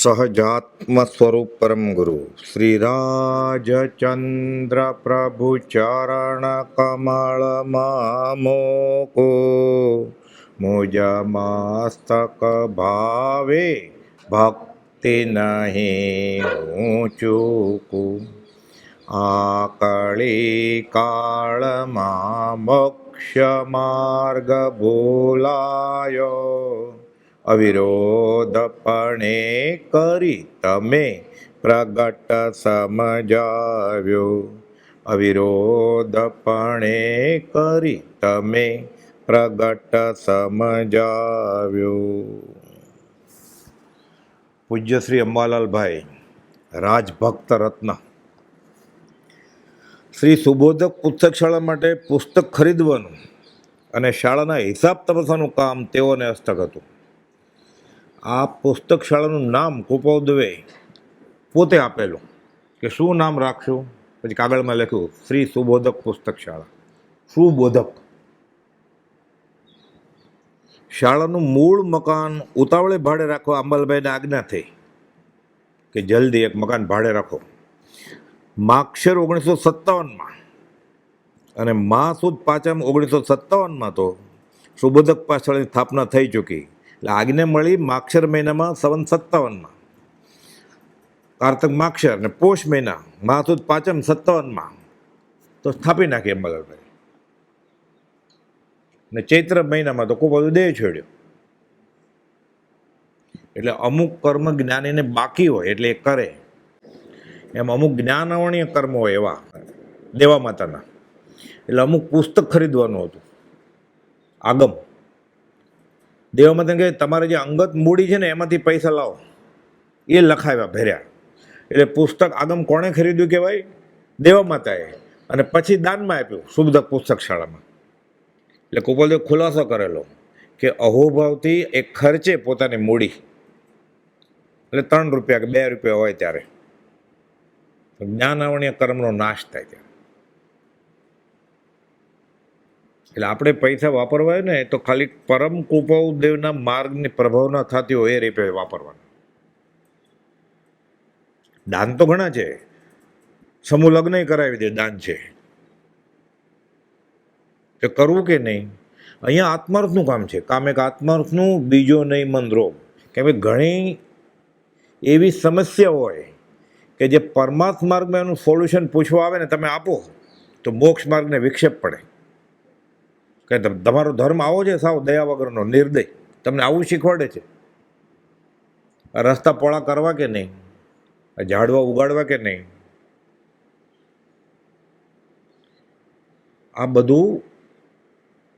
સહજાત્મ સ્વરૂપ પરમ ગુરુ શ્રી રાજચંદ્ર પ્રભુ ચરણ કમળ મામોકો મુજ મસ્તક ભાવે ભક્તિ નહીં હું ચૂકું આ કળી કાળમાં મોક્ષ માર્ગ ભૂલાયો અવિરોધપણે કરી તમે પ્રગટ સમજાવ્યો અવિરોધપણે કરી તમે પ્રગટ સમજાવ્યો. પૂજ્ય શ્રી અંબાલાલભાઈ રાજભક્ત રત્ન શ્રી સુબોધક પુસ્તક શાળા માટે પુસ્તક ખરીદવાનું અને શાળાના હિસાબ તપાસવાનું કામ તેઓને હસ્તક હતું. આ પુસ્તક શાળાનું નામ કૃપાલ દવે પોતે આપેલું કે શું નામ રાખશું. પછી કાગળમાં લખ્યું શ્રી સુબોધક પુસ્તક શાળા. સુબોધક શાળાનું મૂળ મકાન ઉતાવળે ભાડે રાખવા અંબાલાલભાઈને આજ્ઞા થઈ કે જલ્દી એક મકાન ભાડે રાખો. માક્ષર 1957માં અને મા સુદ પાંચમ 1957માં તો સુબોધક પાઠશાળાની સ્થાપના થઈ ચૂકી. એટલે આજ્ઞા મળી માક્ષર મહિનામાં 57માં, કારતક માક્ષર અને પોષ મહિના મા સુદ પાંચમ 57માં તો સ્થાપી નાખી અંબાલાલભાઈ. ને ચૈત્ર મહિનામાં તો ખૂબ બધું દેહ છોડ્યો. એટલે અમુક કર્મ જ્ઞાનીને બાકી હોય એટલે એ કરે. એમ અમુક જ્ઞાનાવણીય કર્મ હોય એવા દેવા માતાના. એટલે અમુક પુસ્તક ખરીદવાનું હતું. આગમ દેવા માતાને કહે તમારે જે અંગત મૂડી છે ને એમાંથી પૈસા લાવો. એ લખાવ્યા ભર્યા. એટલે પુસ્તક આગમ કોણે ખરીદ્યું કહેવાય? દેવા માતાએ. અને પછી દાનમાં આપ્યું સુબોધક પુસ્તક શાળામાં. એટલે કૃપાલદેવ ખુલાસો કરેલો કે અહોભાવથી એક ખર્ચે પોતાની મૂડી, એટલે 3 રૂપિયા કે 2 રૂપિયા હોય ત્યારે જ્ઞાનાવણીય કર્મનો નાશ થાય ત્યારે. એટલે આપણે પૈસા વાપરવા હોય ને તો ખાલી પરમ કૃપાદેવના માર્ગની પ્રભાવના થતી હોય એ રીતે વાપરવાના. દાન તો ઘણા છે, સમૂહ લગ્ન કરાવી દે દાન છે, તો કરવું કે નહીં? અહીંયા આત્માર્થનું કામ છે. કામ એક આત્માર્થનું, બીજો નહીં મન રોગ. કેમ કે ઘણી એવી સમસ્યા હોય કે જે પરમાર્થ માર્ગમાં એનું સોલ્યુશન પૂછવા આવે ને તમે આપો તો મોક્ષ માર્ગને વિક્ષેપ પડે. કે તમારો ધર્મ આવો છે સાવ દયા વગરનો, નિર્દય, તમને આવું શીખવાડે છે. રસ્તા પોળા કરવા કે નહીં? ઝાડવા ઉગાડવા કે નહીં? આ બધું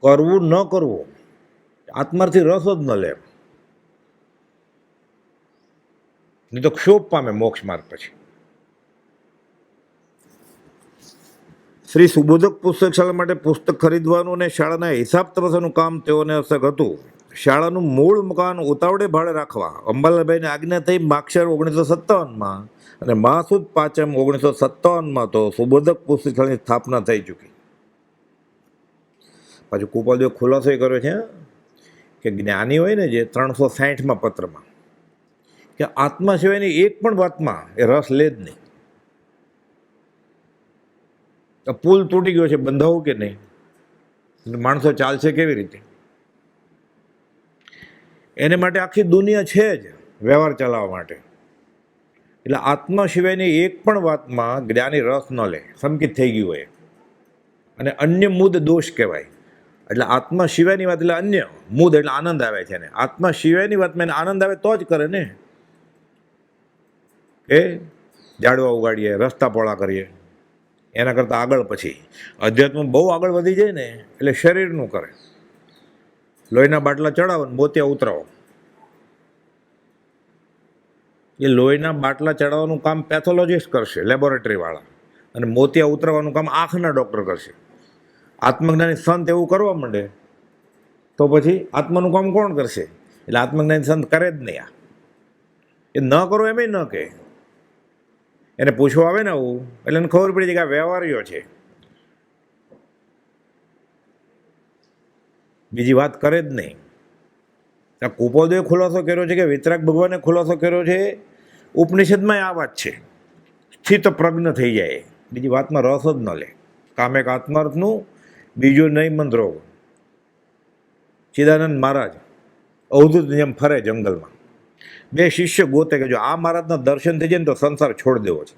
કરવું ન કરવું આત્માથી રસ જ ન લે, નહીં તો ક્ષોભ પામે મોક્ષ માર્ગ. પછી શ્રી સુબોધક પુસ્તક શાળા માટે પુસ્તક ખરીદવાનું અને શાળાના હિસાબ તપાસવાનું કામ તેઓને હસ્તક હતું. શાળાનું મૂળ મકાન ઉતાવળે ભાડે રાખવા અંબાલાલભાઈને આજ્ઞા થઈ માક્ષર 1957માં અને મા સુદ પાંચમ 1957માં તો સુબોધક પુસ્તક શાળાની સ્થાપના થઈ ચૂકી. પાછું કૃપાલદેવ ખુલાસો કર્યો છે કે જ્ઞાની હોય ને જે 360માં પત્રમાં કે આત્મા સિવાયની એક પણ વાતમાં એ રસ લે જ નહીં. પુલ તૂટી ગયો છે, બંધાવું કે નહીં? માણસો ચાલશે કેવી રીતે? એને માટે આખી દુનિયા છે જ વ્યવહાર ચલાવવા માટે. એટલે આત્મા સિવાયની એક પણ વાતમાં જ્ઞાની રસ ન લે, સંકિત થઈ ગયું હોય. અને અન્ય મુદ દોષ કહેવાય. એટલે આત્મા સિવાયની વાત એટલે અન્ય, મુદ એટલે આનંદ આવે છે ને. આત્મા સિવાયની વાતમાં એને આનંદ આવે તો જ કરે ને. એ ઝાડવા ઉગાડીએ, રસ્તા પોળા કરીએ, એના કરતાં આગળ પછી અધ્યાત્મ બહુ આગળ વધી જાય ને એટલે શરીરનું કરે. લોહીના બાટલા ચડાવો ને મોતિયા ઉતરાવો. એ લોહીના બાટલા ચડાવવાનું કામ પેથોલોજીસ્ટ કરશે, લેબોરેટરીવાળા, અને મોતિયા ઉતરાવવાનું કામ આંખના ડૉક્ટર કરશે. આત્મજ્ઞાની સંત એવું કરવા માંડે તો પછી આત્માનું કામ કોણ કરશે? એટલે આત્મજ્ઞાની સંત કરે જ નહીં. એ ન કરો એમ ન કહે. એને પૂછવા આવે ને આવું એટલે એને ખબર પડી જાય કે આ વ્યવહારીઓ છે, બીજી વાત કરે જ નહીં. કૃપાલદેવે ખુલાસો કર્યો છે કે વિતરાગ ભગવાને ખુલાસો કર્યો છે ઉપનિષદમાં આ વાત છે, સ્થિત પ્રજ્ઞ થઈ જાય, બીજી વાતમાં રસ જ ન લે. કામ એક આત્માર્થનું, બીજું નહીં મંત્રો. ચિદાનંદ મહારાજ અવધૂત જેમ ફરે જંગલમાં, બે શિષ્ય ગોતે કે જો આ મહારાજના દર્શન થઈ જાય ને તો સંસાર છોડી દેવો છે,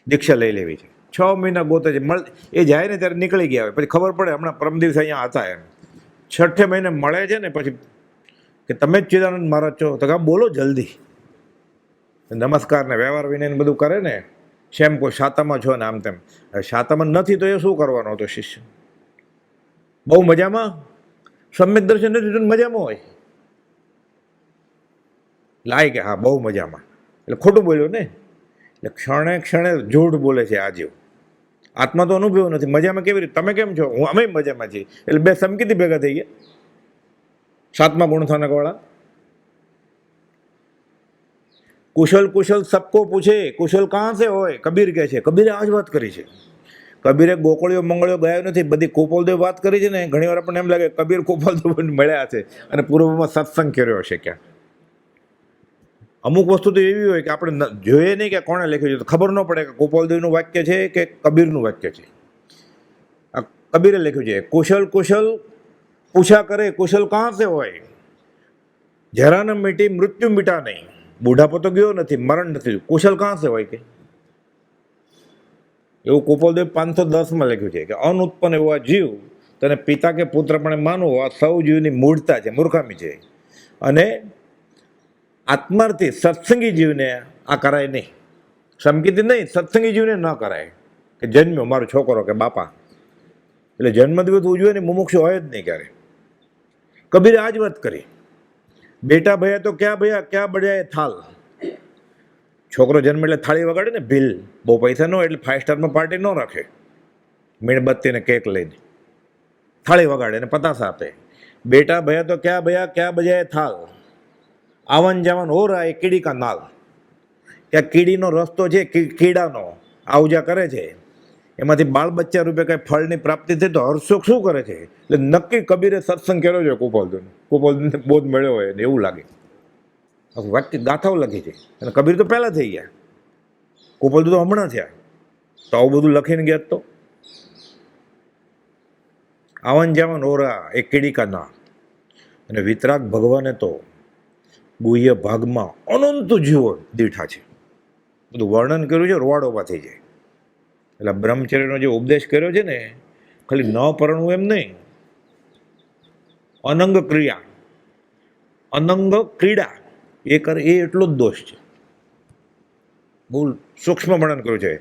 દીક્ષા લઈ લેવી છે. 6 મહિના ગોતે છે, એ જાય ને ત્યારે નીકળી ગયા હોય, પછી ખબર પડે હમણાં પરમ દિવસે અહીંયા હતા એમ. 6 મહિને મળે છે ને પછી કે તમે જ ચિદાનંદ મહારાજ છો, તો કાં બોલો જલ્દી. નમસ્કાર ને વ્યવહાર વિનય બધું કરે ને, શેમ કોઈ શાતામાં છો ને આમ તેમ. શાતામાં નથી તો એ શું કરવાનો હતો શિષ્ય? બહુ મજામાં, સમ્યક દર્શન નથી મજામાં હોય, લાય કે હા બહુ મજામાં, એટલે ખોટું બોલ્યો ને. એટલે ક્ષણે ક્ષણે જૂઠ બોલે છે આ જીવ. આત્મા તો અનુભવ નથી. મજામાં કેવી રીતે? તમે કેમ છો? હું અમે મજામાં છીએ. એટલે બે સમકીથી ભેગા થઈ ગયા, 7મા ગુણસ્થાનક વાળા. કુશલ કુશલ સબકો પૂછે, કુશલ કાં સે હોય? કબીર કહે છે. કબીરે આ જ વાત કરી છે. કબીરે ગોકળીઓ મંગળીઓ ગાયો નથી, બધી ગોપાલદેવ વાત કરી છે ને. ઘણી વાર આપણને એમ લાગે કબીર ગોપાલદેવ મળ્યા છે અને પૂર્વમાં સત્સંગ કર્યો હશે ક્યાં. અમુક વસ્તુ તો એવી હોય કે આપણે જોઈએ નહીં કે કોણે લખ્યું છે, તો ખબર ન પડે કે ગોપાલદેવનું વાક્ય છે કે કબીરનું વાક્ય છે. આ કબીરે લખ્યું છે, કુશલ કુશલ પૂછા કરે, કુશલ કાં સે હોય? જરા ન મીટી મૃત્યુ મીટા નહીં. બુઢાપો તો ગયો નથી, મરણ નથી, કુશલ કાં સે હોય કે? એવું ગોપાલદેવ 510માં લખ્યું છે કે અનુત્પન્ન એવા જીવ તને પિતા કે પુત્ર પણ માનવો, આ સૌ જીવની મૂળતા છે, મૂર્ખામી છે. અને આત્માર્થી સત્સંગી જીવને આ કરાય નહીં. સમકીથી નહીં, સત્સંગી જીવને ન કરાય કે જન્મ્યો મારો છોકરો કે બાપા, એટલે જન્મદિવસ ઉજવે ને મુમુક્ષ હોય જ નહીં ક્યારે. કબીરે આ જ વાત કરી. બેટા ભયા તો ક્યાં ભયા, ક્યાં બળ્યા એ થાલ. છોકરો જન્મ એટલે થાળી વગાડે ને, ભીલ. બહુ પૈસા ન હોય એટલે 5 સ્ટારમાં પાર્ટી ન રાખે, મીણબત્તી ને કેક લઈને થાળી વગાડે ને પતાસા આપે. બેટા ભયા તો ક્યાં ભયા, ક્યાં બજાય થાલ. આવન જાવન હો રહા એ કીડી કા નાલ. ત્યાં કીડીનો રસ્તો છે, કીડાનો આવજા કરે છે, એમાંથી બાળ બચ્ચા રૂપે કઈ ફળની પ્રાપ્તિ થઈ તો હર્ષોક શું કરે છે. એટલે નક્કી કબીરે સત્સંગ કર્યો છે ગોપાલદેવનો. ગોપાલદેવને બોધ મળ્યો હોય ને એવું લાગે. વાક્ય ગાથાઓ લખી છે, અને કબીર તો પહેલા થઈ ગયા, ગોપાલદેવ તો હમણાં થયા. તો આવું બધું લખીને ગયા તો આવન જાવન ઓરા એ કીડી કા ના. અને વિતરાગ ભગવાને તો ગુહ્ય ભાગમાં અનંત જીવો દીઠા છે. બધું વર્ણન કર્યું છે, રોવાડોમાં થઈ જાય. એટલે બ્રહ્મચર્યનો જે ઉપદેશ કર્યો છે ને, ખાલી ન પરણવું એમ નહીં, અનંગ ક્રિયા, અનંગ ક્રીડા એ કરે એ એટલો જ દોષ છે. બહુ સૂક્ષ્મ વર્ણન કર્યું છે.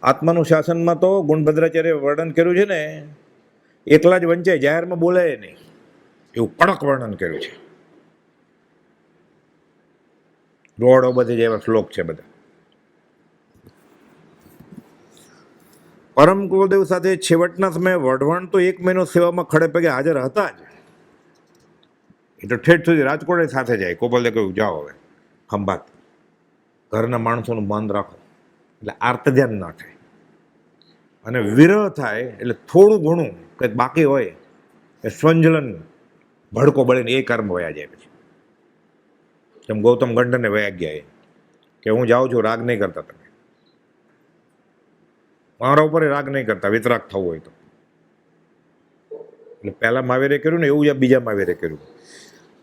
આત્માનું શાસનમાં તો ગુણભદ્રાચાર્ય વર્ણન કર્યું છે ને, એકલા જ વંચાય, જાહેરમાં બોલાય નહીં, એવું કડક વર્ણન કર્યું છે. રોડો બધી જેવા શ્લોક છે બધા. પરમ કુલદેવ સાથે છેવટના સમયે વઢવાણ તો 1 મહિનો સેવામાં ખડે પગે હાજર હતા જ. એ તો ઠેઠ સુધી રાજકોટ સાથે જાય. ગોપાલદેવ કહ્યું જાઓ હવે ખંભાત, ઘરના માણસોનું માન રાખો, એટલે આર્ત ધ્યાન ના થાય. અને વિરહ થાય એટલે થોડું ઘણું કંઈક બાકી હોય એ સ્વંજલન ભડકો બળીને એ કર્મ વયા જાય. પછી જેમ ગૌતમ ગંડરને વયા ગયા કે હું જાઉં છું, રાગ નહીં કરતા તમે, મારા ઉપર રાગ નહીં કરતા, વિતરાગ થવું હોય તો. એટલે પહેલા મહાવીરે કર્યું ને એવું જ બીજા મહાવીરે કર્યું.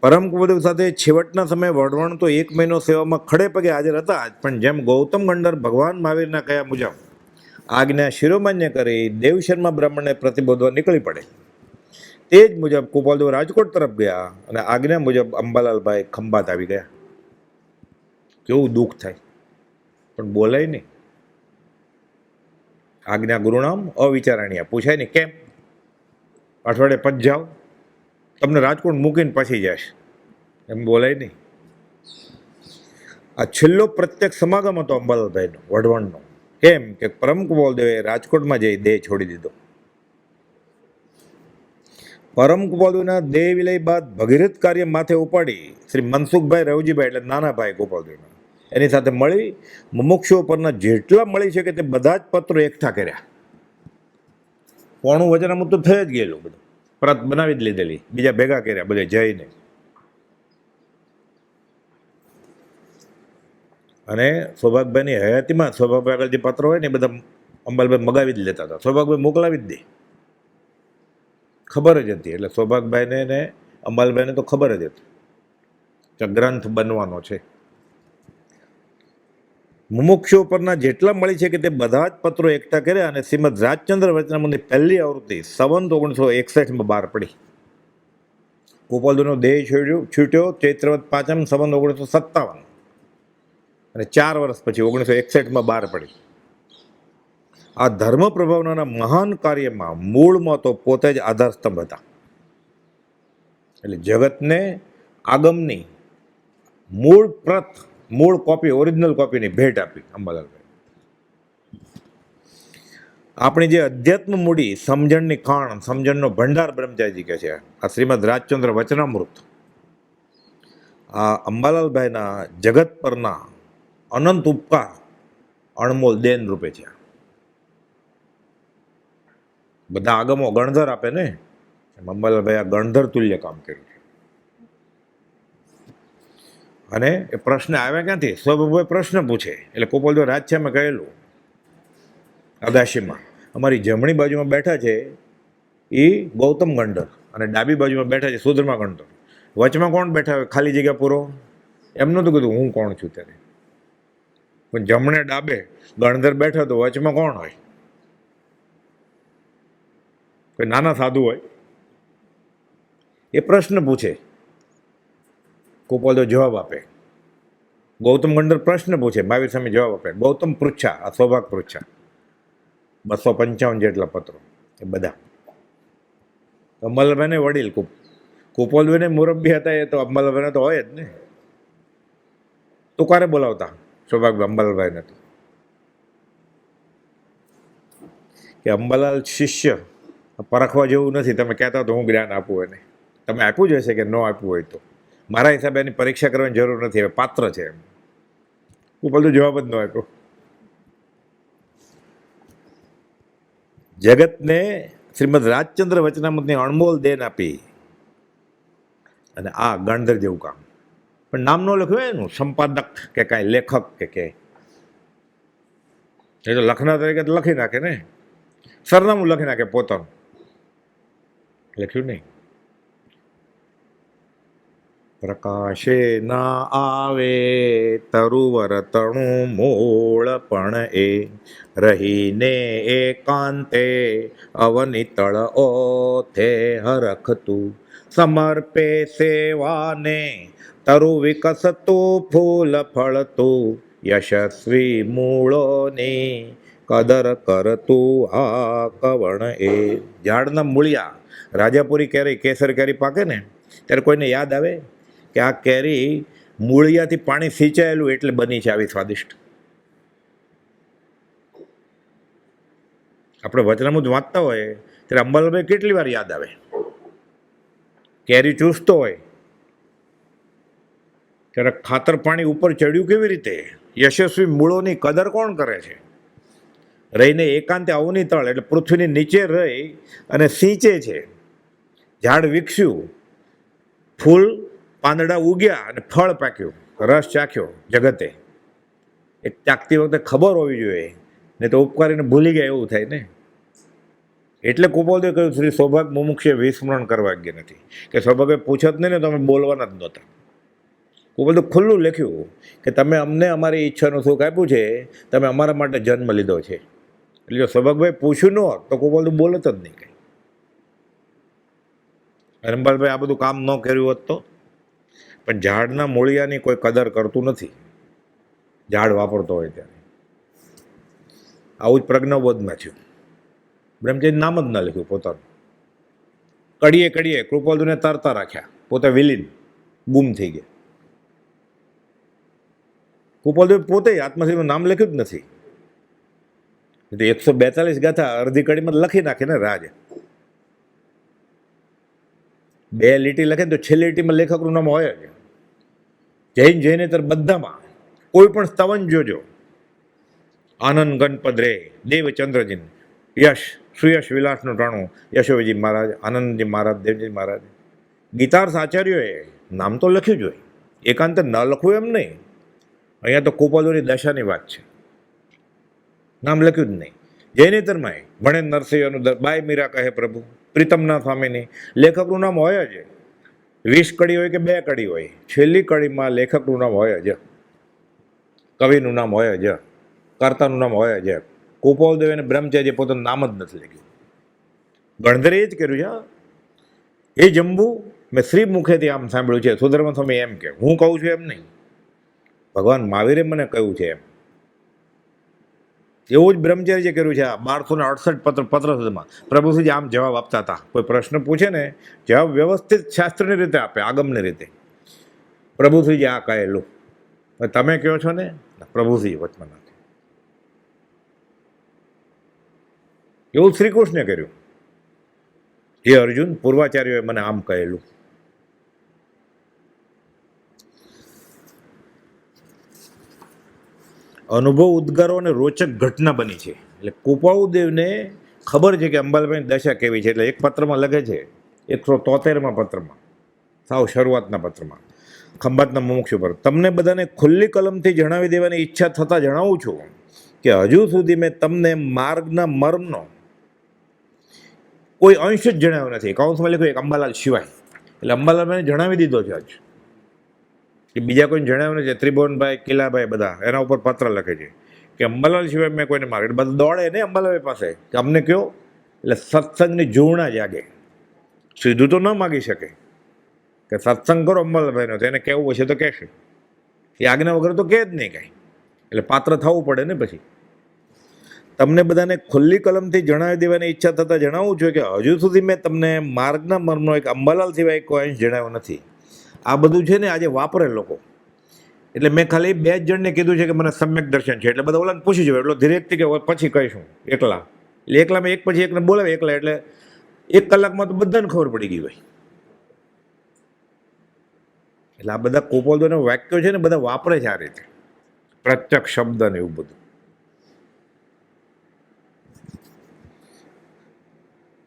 પરમ કુલદેવ સાથે છેવટના સમયે વઢવાણ તો 1 મહિનો સેવામાં ખડે પગે હાજર હતા જ. પણ જેમ ગૌતમ ગંડર ભગવાન મહાવીરના કયા મુજબ આજ્ઞા શિરોમાન્ય કરી દેવશર્મા બ્રાહ્મણને પ્રતિબોધવા નીકળી પડે, તે જ મુજબ ગોપાલદેવ રાજકોટ તરફ ગયા અને આજ્ઞા મુજબ અંબાલાલભાઈ ખંભાત આવી ગયા. કેવું દુઃખ થાય, પણ બોલાય નહીં. આજ્ઞા ગુરુનામ અવિચારણીયા, પૂછાય ને કેમ અઠવાડિયે પછી જાઓ, તમને રાજકોટ મૂકીને પછી જશ, એમ બોલાય નહીં. આ છેલ્લો પ્રત્યક્ષ સમાગમ હતો અંબાલાલભાઈનો વઢવાણનો. કેમ કે પરમ કુલદેવે રાજકોટમાં જઈ દેહ છોડી દીધો. પરમ કુલદેવના દેહ વિલય બાદ ભગીરથ કાર્ય માથે ઉપાડી શ્રી મનસુખભાઈ રવજીભાઈ એટલે નાના ભાઈ ગોપાલદેવના એની સાથે મળી મુમુક્ષુઓ પરના જેટલા મળી શકે તે બધા જ પત્રો એકઠા કર્યા. પોણું વચનામૃત તો થઈ જ ગયેલું, બધું પ્રત બનાવી જ લીધેલી, બીજા ભેગા કર્યા બધે જઈને. અને સૌભાગભાઈની હયાતીમાં સૌભાગભાઈ આગળ જે પત્રો હોય ને એ બધા અંબાલાલભાઈ મગાવી જ લેતા હતા, સૌભાગભાઈ મોકલાવી જ દે, ખબર જ હતી. એટલે સૌભાગભાઈને ને અંબાલાલભાઈને તો ખબર જ હતી કે ગ્રંથ બનવાનો છે. મુમુક્ષુઓ પરના જેટલા મળી છે કે તે બધા જ પત્રો એકઠા કર્યા અને શ્રીમદ રાજચંદ્ર વચનામૃતની પહેલી આવૃત્તિ સંવંત 1961માં બહાર પડી. ગોપાલદાસનો દેહ છૂટ્યો ચૈત્રવદ પાંચમ સંવંત 1957 અને 4 વર્ષ પછી 1961માં બહાર પડી. આ ધર્મ પ્રભાવના મહાન કાર્યમાં મૂળમાં તો પોતે જ આધારસ્તંભ હતા. એટલે જગતને આગમની મૂળ કોપી, ઓરિજિનલ કોપીની ભેટ આપી અંબાલાલભાઈ. આપણી જે અધ્યાત્મ મૂડી, સમજણની ખાણ, સમજણનો ભંડાર બ્રહ્મચારીજી કહે છે આ શ્રીમદ રાજચંદ્ર વચનામૃત, આ અંબાલાલભાઈના જગત પરના અનંત ઉપકાર, અણમોલ દેન રૂપે છે. બધા આગમો ગણધર આપે ને, એમ અંબાલાલભાઈ આ ગણધર તુલ્ય કામ કર્યું છે. અને એ પ્રશ્ન આવ્યા ક્યાંથી? સ્વભાવે પ્રશ્ન પૂછે એટલે ગોપાલદેવ રાજ્યમાં કહેલું અગાશીમાં અમારી જમણી બાજુમાં બેઠા છે એ ગૌતમ ગણધર અને ડાબી બાજુમાં બેઠા છે સુધર્મા ગણધર. વચમાં કોણ બેઠા હોય? ખાલી જગ્યા પૂરો. એમ નહોતું કીધું હું કોણ છું ત્યારે, પણ જમણે ડાબે ગણધર બેઠા તો વચમાં કોણ હોય? કોઈ નાના સાધુ હોય. એ પ્રશ્ન પૂછે, ગોપાલદેવ જવાબ આપે. ગૌતમ ગણધર પ્રશ્ન પૂછે, મહાવીર સ્વામી જવાબ આપે. ગૌતમ પૃચ્છા, આ સૌભાગ પૃચ્છા, 255 જેટલા પત્રો એ બધા. અંબાલાલભાઈને વડીલ, ગોપાલભાઈને મુરબ્બી હતા એ તો અંબાલાલભાઈને તો હોય જ ને. તો ક્યારે બોલાવતા સૌભાગભાઈ અંબાલાલભાઈને તો કે અંબાલાલ શિષ્ય પરખવા જેવું નથી, તમે કહેતા તો હું જ્ઞાન આપું એને, તમે આપ્યું જ હશે કે ન આપ્યું હોય તો મારા હિસાબે એની પરીક્ષા કરવાની જરૂર નથી, હવે પાત્ર છે એમ. હું બધું જવાબ જ ન આપ્યો. જગતને શ્રીમદ રાજચંદ્ર વચનામૃતની અણમોલ દેન આપી અને આ ગણધર જેવું કામ. પણ નામ ન લખ્યું હોય એનું, સંપાદક કે કાંઈ લેખક કે એ તો લખના તરીકે તો લખી નાખે ને, સરનામું લખી નાખે પોતાનું, લખ્યું નહીં. પ્રકાશે ના આવે તરુવર તણું મૂળ પણ એ રહીને એકાંતે અવનિતળ ઓથે હરખતું સમર્પે સેવાને તરુ વિકસતું ફૂલ ફળતું યશસ્વી મૂળોની કદર કરતું આ કવણ એ. ઝાડના મૂળિયા રાજાપુરી કેરી, કેસર કેરી પાકે ને ત્યારે કોઈને યાદ આવે કે આ કેરી મૂળિયાથી પાણી સિંચાયેલું એટલે બની છે આવી સ્વાદિષ્ટ. આપણે વચનામૃત વાંચતા હોય ત્યારે અંબાલાલભાઈ કેટલી વાર યાદ આવે. કેરી ચૂસતો હોય ત્યારે ખાતર પાણી ઉપર ચડ્યું કેવી રીતે? યશસ્વી મૂળોની કદર કોણ કરે છે? રહીને એકાંતે અવની તળ એટલે પૃથ્વીની નીચે રહી અને સિંચે છે. ઝાડ વિકસ્યું, ફૂલ પાંદડા ઉગ્યા અને ફળ પાક્યું, રસ ચાખ્યો જગતે. એ ચાખતી વખતે ખબર હોવી જોઈએ, ને તો ઉપકારીને ભૂલી ગયા એવું થાય ને. એટલે ગોપાલદેવ કહ્યું શ્રી સૌભાગ મુમુક્ષે વિસ્મરણ કરવા ગયા નથી, કે સૌભાગે પૂછત નહીં ને તમે બોલવાના જ નહોતા. ગોપાલદેવ ખુલ્લું લખ્યું કે તમે અમને અમારી ઈચ્છાનું સુખ આપ્યું છે, તમે અમારા માટે જન્મ લીધો છે. એટલે જો સૌભાગભાઈ પૂછ્યું ન હોત તો ગોપાલદેવ બોલત જ નહીં કંઈ. અંબાલાલભાઈ આ બધું કામ ન કર્યું હોત તો. પણ ઝાડના મૂળિયાની કોઈ કદર કરતું નથી ઝાડ વાપરતો હોય ત્યારે. આવું જ પ્રજ્ઞાબોધમાં થયું. બ્રહ્મચારી નામ જ ન લખ્યું પોતાનું. કડીએ કડીએ કૃપાલદેવને તરતા રાખ્યા, પોતે વિલીન ગુમ થઈ ગયા. કૃપાલદેવ પોતે આત્મશ્રીમાં નામ લખ્યું જ નથી. 142 ગાથા અડધી કડીમાં લખી નાખે ને રાજ. 2 લીટી લખે તો છેલ્લી લીટીમાં લેખકનું નામ હોય જ. જૈન તર બધામાં કોઈ પણ સ્તવન જોજો, આનંદ ગણપદ રે દેવચંદ્રજીન, યશ સુયશ વિલાસનું ટાણું યશોજી મહારાજ, આનંદજી મહારાજ, દેવજી મહારાજ, ગીતાર્થ આચાર્યોએ નામ તો લખ્યું જ હોય. એકાંત ન લખવું એમ નહીં. અહીંયા તો કુપોદોની દશાની વાત છે, નામ લખ્યું જ નહીં. જૈનેતરમાંય ભણે નરસિંહનું બાય મીરા કહે પ્રભુ, પ્રીતમનાથ સ્વામીની લેખકનું નામ હોય જ. 20 કડી હોય કે 2 કડી હોય, છેલ્લી કડીમાં લેખકનું નામ હોય જ, કવિનું નામ હોય જ, કર્તાનું નામ હોય જ. કુપોલદેવ અને બ્રહ્મચારી પોતાનું નામ જ નથી લખ્યું. ગણધરે એ જ કર્યું છે. એ જંબુ મેં શ્રી મુખેથી આમ સાંભળ્યું છે, સુધર્મ સ્વામી એમ કે, હું કહું છું એમ નહીં, ભગવાન મહાવીરે મને કહ્યું છે એમ. એવું જ બ્રહ્મચારીએ કર્યું છે. આ 1268 પત્ર સુધીમાં પ્રભુશ્રીજી આમ જવાબ આપતા હતા. કોઈ પ્રશ્ન પૂછે ને જવાબ વ્યવસ્થિત શાસ્ત્રની રીતે આપે, આગમની રીતે. પ્રભુશ્રીજી આ કહેલું, તમે કહો છો ને, પ્રભુશ્રીજી વચમાં નાખે. એવું શ્રી કૃષ્ણે કર્યું. હે અર્જુન, પૂર્વાચાર્યોએ મને આમ કહેલું. અનુભવ, ઉદ્ગારો અને રોચક ઘટના બની છે. એટલે કુપાળુદેવને ખબર છે કે અંબાલાભાઈની દશા કેવી છે. એટલે એક પત્રમાં લખે છે, 173માં પત્રમાં, સાવ શરૂઆતના પત્રમાં, ખંભાતના મુમુક્ષુ પર, તમને બધાને ખુલ્લી કલમથી જણાવી દેવાની ઈચ્છા થતાં જણાવું છું કે હજુ સુધી મેં તમને માર્ગના મર્મનો કોઈ અંશ જ જણાવ્યો નથી. કૌંસમાં લખ્યું એક અંબાલાલ સિવાય. એટલે અંબાલાલભાઈને જણાવી દીધો છે આજ, કે બીજા કોઈને જણાવ્યું નથી. ત્રિભુવનભાઈ, કિલાભાઈ બધા એના ઉપર પત્ર લખે છે કે અંબાલાલ સિવાય મેં કોઈને માર્ગ. બધા દોડે ને અંબાલાલભાઈ પાસે કે અમને કયો. એટલે સત્સંગની જોરણા જાગે. સીધું તો ન માગી શકે કે સત્સંગ કરો અંબાલાલભાઈનો, તો એને કહેવું હશે તો કહેશે. એ આજ્ઞા વગર તો કહે જ નહીં કાંઈ. એટલે પાત્ર થવું પડે ને પછી. તમને બધાને ખુલ્લી કલમથી જણાવી દેવાની ઈચ્છા થતાં જણાવું છું કે હજુ સુધી મેં તમને માર્ગના મર્મનો એક અંબાલાલ સિવાય કોઈ અંશ જણાવ્યો નથી. આ બધું છે ને આજે વાપરે લોકો. એટલે મેં ખાલી 2 જ જણને કીધું છે કે મને સમ્યક દર્શન છે. એટલે બધા ઓલાને પૂછી જવાય. એટલો ધીરેકથી કે પછી કહીશું એકલા. એટલે એકલામાં એક પછી એકને બોલાવે એકલા. એટલે 1 કલાકમાં તો બધાને ખબર પડી ગઈ હોય. એટલે આ બધા કુપોલદેવના વાક્યો છે ને બધા વાપરે છે આ રીતે, પ્રત્યક્ષ શબ્દ ને એવું બધું.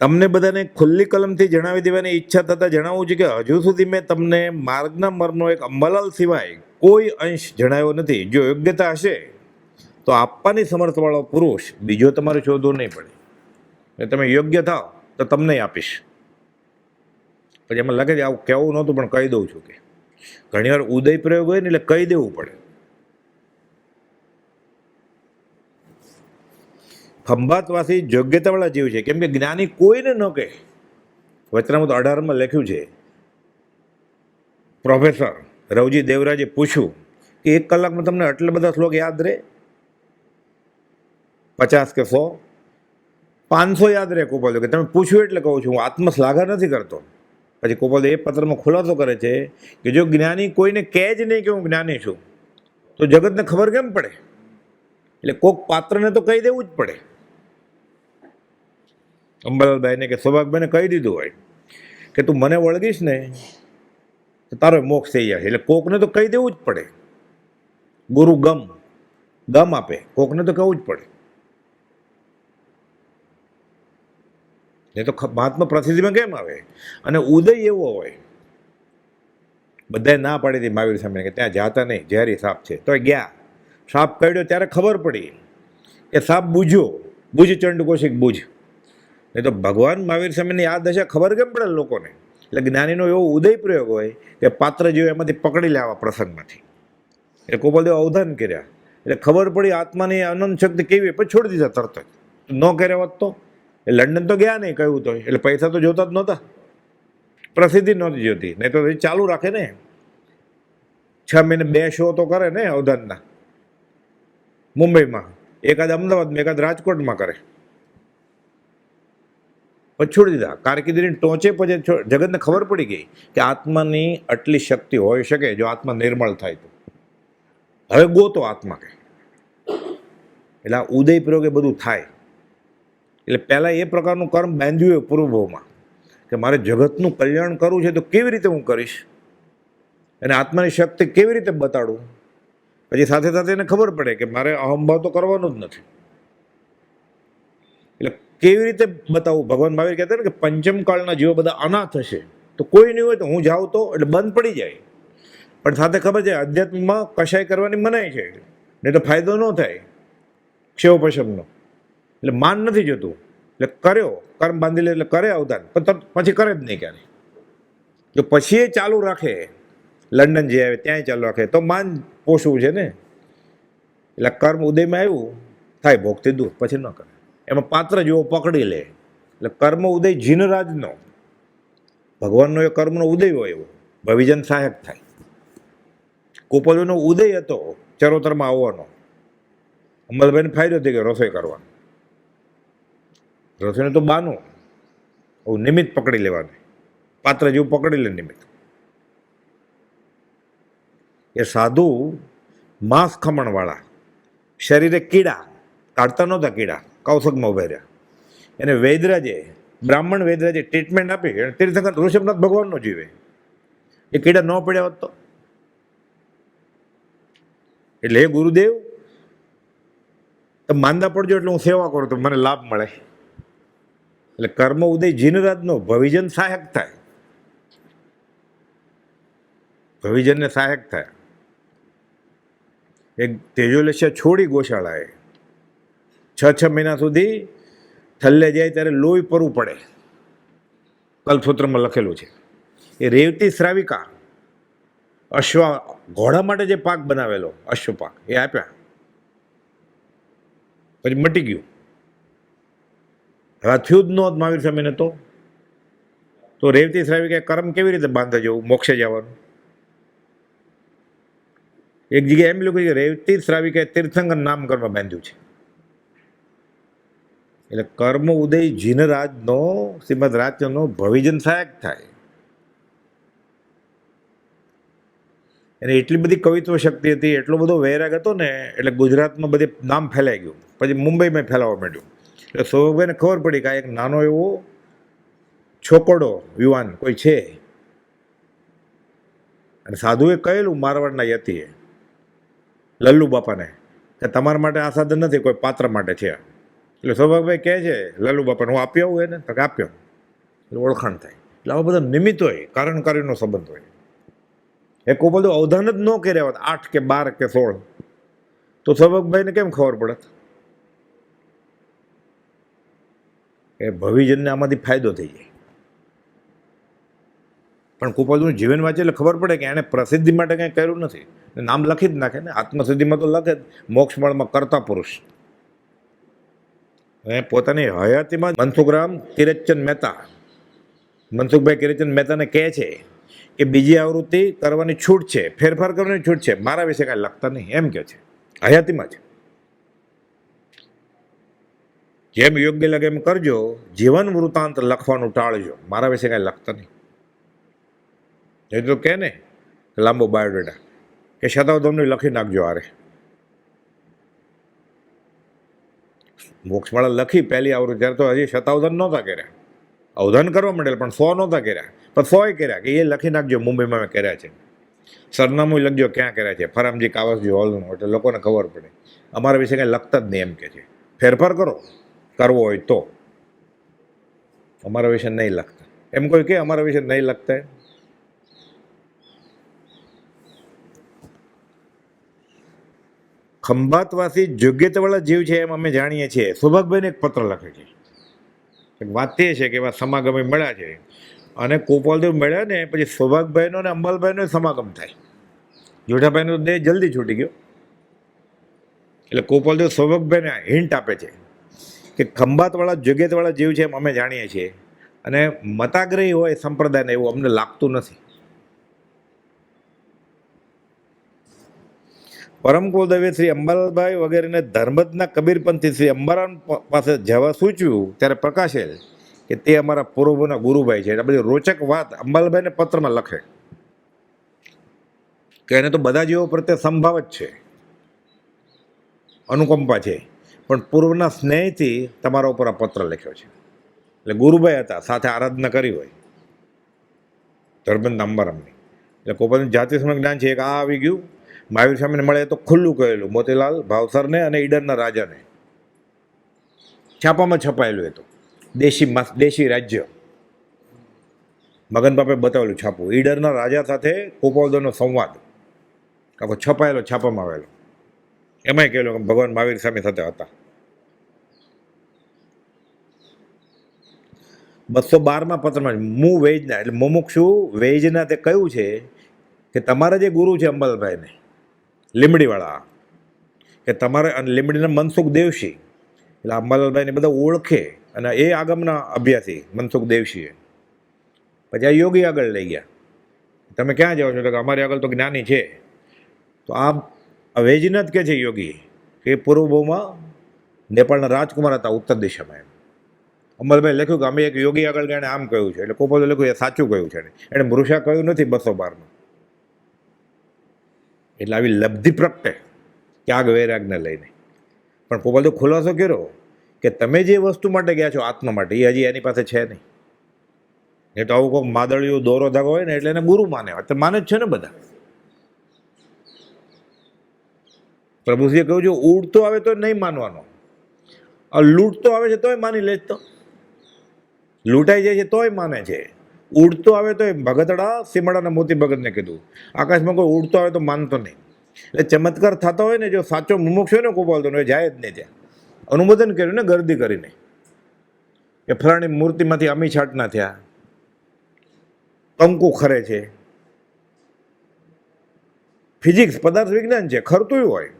તમને બધાને ખુલ્લી કલમથી જણાવી દેવાની ઈચ્છા થતાં જણાવું છું કે હજુ સુધી મેં તમને માર્ગના મર્મનો એક અંબાલાલ સિવાય કોઈ અંશ જણાવ્યો નથી. જો યોગ્યતા હશે તો આપવાની સમર્થવાળો પુરુષ બીજો તમારે શોધવો નહીં પડે. તમે યોગ્ય થાવ તો તમને આપીશ. પછી એમાં લાગે છે આવું કહેવું નહોતું પણ કહી દઉં છું કે ઘણીવાર ઉદય પ્રયોગ હોય ને એટલે કહી દેવું પડે. ખંભાતવાસી યોગ્યતાવાળા જીવ છે, કેમ કે જ્ઞાની કોઈને ન કહે. વચનામૃત 18માં લખ્યું છે. પ્રોફેસર રવજી દેવરાજે પૂછ્યું કે 1 કલાકમાં તમને આટલા બધા શ્લોક યાદ રહે? 50 કે 100? 500 યાદ રહે. કુપાલદેવ કે તમે પૂછ્યું એટલે કહું છું, હું આત્મશ્લાઘા નથી કરતો. પછી કુપાલદેવ એ પત્રમાં ખુલાસો કરે છે કે જો જ્ઞાની કોઈને કહે જ નહીં કે હું જ્ઞાની છું તો જગતને ખબર કેમ પડે? એટલે કોક પાત્રને તો કહી દેવું જ પડે. અંબાલાલભાઈને કે સૌભાગભાઈને કહી દીધું હોય કે તું મને વળગીશ ને તો તારો મોક્ષ થઈ જશે. એટલે કોકને તો કહી દેવું જ પડે. ગુરુ ગમ આપે, કોકને તો કહેવું જ પડે. એ તો મહાત્મા પ્રસિદ્ધિમાં કેમ આવે? અને ઉદય એવો હોય, બધાએ ના પાડી હતી મહાવીર સામે કે ત્યાં જાતા નહીં, ઝેરી સાપ છે. તો ગયા, સાપ કરડ્યો ત્યારે ખબર પડી કે સાપ બૂજ્યો, બુજ ચંડ કૌશિક બુજ. એ તો ભગવાન મહાવીર સામેની આ દશા ખબર કેમ પડે લોકોને? એટલે જ્ઞાનીનો એવો ઉદય પ્રયોગ હોય કે પાત્ર જેવો એમાંથી પકડી લે આવા પ્રસંગમાંથી. એ કુપાલદેવ અવધાન કર્યા એટલે ખબર પડી આત્માની અનંત શક્તિ કેવી. પછી છોડી દીધા તરત જ. ન કર્યા હોત તો એ લંડન તો ગયા નહીં કહ્યું તો. એટલે પૈસા તો જોતા જ નહોતા, પ્રસિદ્ધિ નહોતી જોતી. નહીં તો ચાલુ રાખે ને. 6 મહિને 2 શો તો કરે ને અવધાનના મુંબઈમાં, એકાદ અમદાવાદમાં, એકાદ રાજકોટમાં કરે. પછી છોડી દીધા. કારકિર્દીની ટોચે પછી જગતને ખબર પડી ગઈ કે આત્માની આટલી શક્તિ હોઈ શકે જો આત્મા નિર્મળ થાય તો. હવે ગોતો આત્મા કે. એટલે આ ઉદય પ્રયોગ એ બધું થાય. એટલે પહેલાં એ પ્રકારનું કર્મ બાંધ્યું હોય પૂર્વભાવમાં કે મારે જગતનું કલ્યાણ કરવું છે તો કેવી રીતે હું કરીશ, અને આત્માની શક્તિ કેવી રીતે બતાડું. પછી સાથે સાથે એને ખબર પડે કે મારે અહંભાવ તો કરવાનો જ નથી. એટલે કેવી રીતે બતાવું? ભગવાન મહાવીર કહેતા ને કે પંચમ કાળના જીવો બધા અનાથ હશે તો કોઈ નહીં હોય તો હું જાઉં તો એટલે બંધ પડી જાય. પણ સાથે ખબર છે અધ્યાત્મમાં કશાય કરવાની મનાય છે, નહીં તો ફાયદો ન થાય ક્ષેવ પશમનો. એટલે માન નથી જતું, એટલે કર્યો કર્મ બાંધી લે એટલે કરે અવદાન, પણ પછી કરે જ નહીં ક્યારે. જો પછી એ ચાલુ રાખે, લંડન જે આવે ત્યાંય ચાલુ રાખે, તો માન પોષવું છે ને. એટલે કર્મ ઉદયમાં આવ્યું થાય ભોગથી દૂર, પછી ન કરે. એમાં પાત્ર જેવો પકડી લે. એટલે કર્મ ઉદય જીનરાજનો, ભગવાનનો એ કર્મનો ઉદય હોય એવો ભવિજન સહાયક થાય. કુપોલીનો ઉદય હતો ચરોતરમાં આવવાનો, અંબલભાઈને ફાયદો થઈ ગયો રસોઈ કરવાનો. રસોઈને તો બાનું નિમિત્ત પકડી લેવાનું, પાત્ર જેવું પકડી લે નિમિત્ત. એ સાધુ માંસ ખમણવાળા, શરીરે કીડા કાઢતા નહોતા, કીડા કૌશકમાં ઉભા રહ્યા. એને વૈદરાજે, બ્રાહ્મણ વૈદરાજે ટ્રીટમેન્ટ આપી. તીર્થંકર ઋષભનાથ ભગવાનનો જીવે, એ કીડા ન પડ્યા હોત તો. એટલે હે ગુરુદેવ, તમે માંદા પડજો એટલે હું સેવા કરું તો મને લાભ મળે. એટલે કર્મ ઉદય જીનરાજનો, ભવિજન સહાયક થાય, ભવિજનને સહાયક થાય. એક તેજોલસ્ય છોડી ગોશાળાએ 6 મહિના સુધી થલ્લે જાય ત્યારે લોહી પરવું પડે, કલ્પસૂત્રમાં લખેલું છે. એ રેવતી શ્રાવિકા ઘોડા માટે જે પાક બનાવેલો અશ્વપાક એ આપ્યા, પછી મટી ગયું. હવે થયું જ નહોત મહાવીર સ્વામીને. તો રેવતી શ્રાવિકા કર્મ કેવી રીતે બાંધે જવું મોક્ષે જવાનું? એક જગ્યાએ એમ લખ્યું કે રેવતી શ્રાવિકાએ તીર્થંકર નામ કર્મ બાંધ્યું છે. એટલે કર્મ ઉદય જીનરાજનો, શ્રીમદ રાજનો ભવિજન સહાયક થાય. એને એટલી બધી કવિત્વ શક્તિ હતી, એટલો બધો વૈરાગ હતો ને, એટલે ગુજરાતમાં બધે નામ ફેલાઈ ગયું. પછી મુંબઈમાં ફેલાવવા માંડ્યું. એટલે સૌભાઈને ખબર પડી કે આ એક નાનો એવો છોકડો યુવાન કોઈ છે. અને સાધુએ કહેલું મારવાડના યતિએ લલ્લુ બાપાને કે તમારા માટે આ સાધન નથી, કોઈ પાત્ર માટે છે. એટલે સૌભાગભાઈ કહે છે લલ્લુ બાપાને, હું આપી આવું એને? તો કે આપ્યો. એટલે ઓળખાણ થાય. એટલે આવા બધા નિમિત્ત હોય, કારણ કાર્યનો સંબંધ હોય. એ કોઈ બધું અવધાન જ ન કર્યા હોત 8 કે 12 કે 16, તો સૌભાગભાઈને કેમ ખબર પડત? એ ભવિજનને આમાંથી ફાયદો થઈ જાય. પણ કુપાલનું જીવન વાંચે એટલે ખબર પડે કે એણે પ્રસિદ્ધિ માટે કંઈ કર્યું નથી. નામ લખી જ નાખે ને, આત્મસિદ્ધિમાં તો લખે જ, મોક્ષમળમાં કરતા પુરુષ. પોતાની હયાતીમાં મનસુખરામ કિરચંદ મહેતા, મનસુખભાઈ કિરચંદ મહેતાને કહે છે કે બીજી આવૃત્તિ કરવાની છૂટ છે, ફેરફાર કરવાની છૂટ છે, મારા વિશે કાંઈ લખતા નહીં, એમ કહે છે. હયાતીમાં જ જેમ યોગ્ય લાગે એમ કરજો, જીવન વૃત્તાંત લખવાનું ટાળજો, મારા વિશે કાંઈ લખતા નહીં. એ તો કહે ને લાંબો બાયોડેટા કે શતાવધામનું લખી નાખજો. આરે મોક્ષમાળા લખી પહેલી આવૃત્તિ ત્યારે તો હજી શતાવધાન નહોતા કર્યા, અવધાન કરવા માંડેલા, પણ 100 નહોતા કર્યા, પણ 100 કર્યા કે એ લખી નાખજો, મુંબઈમાં મેં કર્યા છે. સરનામું લખજો ક્યાં કર્યા છે, ફરામજી કાવસજી હોલનું, એટલે લોકોને ખબર પડે. અમારા વિશે કાંઈ લખતા જ નહીં એમ કે છે. ફેરફાર કરો, કરવો હોય તો. અમારા વિશે નહીં લખતા એમ કોઈ કે અમારા વિશે નહીં લખતા. ખંભાતવાસી યોગ્યતાવાળા જીવ છે એમ અમે જાણીએ છીએ. સૌભાગભાઈને એક પત્ર લખે છે. એક વાત તે છે કે એવા સમાગમે મળ્યા છે, અને ગોપાલદેવ મળ્યા ને પછી સૌભાગભાઈનો ને અંબાલભાઈનો સમાગમ થાય. જોઠાભાઈનો તો દેહ જલ્દી છૂટી ગયો. એટલે ગોપાલદેવ સૌભાગભાઈને હિન્ટ આપે છે કે ખંભાતવાળા યોગ્યતાવાળા જીવ છે એમ અમે જાણીએ છીએ, અને મતાગ્રહી હોય સંપ્રદાયને એવું અમને લાગતું નથી. પરમ કુલદેવે શ્રી અંબાલાલભાઈ વગેરેને ધર્મજના કબીરપંથી શ્રી અંબારામ પાસે જવા સૂચવ્યું ત્યારે પ્રકાશેલ કે તે અમારા પૂર્વના ગુરુભાઈ છે. એટલે બધી રોચક વાત અંબાલાલભાઈને પત્રમાં લખે કે એને તો બધા જીવો પ્રત્યે સંભાવ જ છે, અનુકંપા છે, પણ પૂર્વના સ્નેહથી તમારા ઉપર આ પત્ર લખ્યો છે. એટલે ગુરુભાઈ હતા, સાથે આરાધના કરી હોય ધર્મેન્દ્ર અંબારામની. એટલે કોપાલનું જાતિસમ જ્ઞાન છે. એક આ આવી ગયું, મહાવીર સ્વામીને મળે તો ખુલ્લું કહેલું મોતીલાલ ભાવસરને અને ઈડરના રાજાને, છાપામાં છપાયેલું. એ તો દેશી રાજ્ય મગન બાપે બતાવેલું છાપું. ઈડરના રાજા સાથે ગોપાલદેવનો સંવાદ. કાંકો છપાયેલો છાપામાં આવેલો, એમાંય કહેલો કે ભગવાન મહાવીર સામે સાથે હતા. 212માં પત્રમાં હું વેજના એટલે મુમુક્ષુ વેજના તે કહ્યું છે કે તમારા જે ગુરુ છે અંબાલાલભાઈને લીંબડીવાળા, કે તમારે અને લીંબડીના મનસુખ દેવશી, એટલે અંબાલાલભાઈને બધા ઓળખે અને એ આગમના અભ્યાસી મનસુખ દેવશીએ પછી આ યોગી આગળ લઈ ગયા. તમે ક્યાં જાઓ છો? તો કે અમારી આગળ તો જ્ઞાની છે. તો આ વૈજનાથ કે છે યોગી કે પૂર્વભૂમાં નેપાળના રાજકુમાર હતા ઉત્તર દિશામાં. અંબાલાલભાઈ લખ્યું કે અમે એક યોગી આગળ ગયા આમ કહ્યું છે, એટલે કોપલે લખ્યું એ સાચું કહ્યું છે, એને મૃષા કહ્યું નથી 212માં. એટલે આવી લબ્ધિ પ્રગટે ત્યાગ વૈરાગને લઈને. પણ પોપલ તો ખુલાસો કર્યો કે તમે જે વસ્તુ માટે ગયા છો આત્મા માટે એ હજી એની પાસે છે નહીં. એ તો આવું કોઈ માદળિયું દોરો ધાગો હોય ને એટલે એને ગુરુ માને, તો માને જ છે ને બધા. પ્રભુજીએ કહ્યું છે ઉડતો આવે તો નહીં માનવાનો, આ લૂંટતો આવે છે તોય માની લે. તો લૂંટાઈ જાય છે તોય માને છે, ઉડતો આવે તો ભગતડા સીમડાના મોતી ભગતને કીધું આકાશમાં કોઈ ઉડતો આવે તો માનતો નહીં. એટલે ચમત્કાર થતો હોય ને, જો સાચો મુમુક્ષ હોય ને ગોપાલતો એ જાય જ નહીં. ત્યાં અનુમોદન કર્યું ને ગરદી કરીને કે ફલાણી મૂર્તિમાંથી અમી છાટના થયા, કંકુ ખરે છે. ફિઝિક્સ પદાર્થ વિજ્ઞાન છે, ખરતું હોય.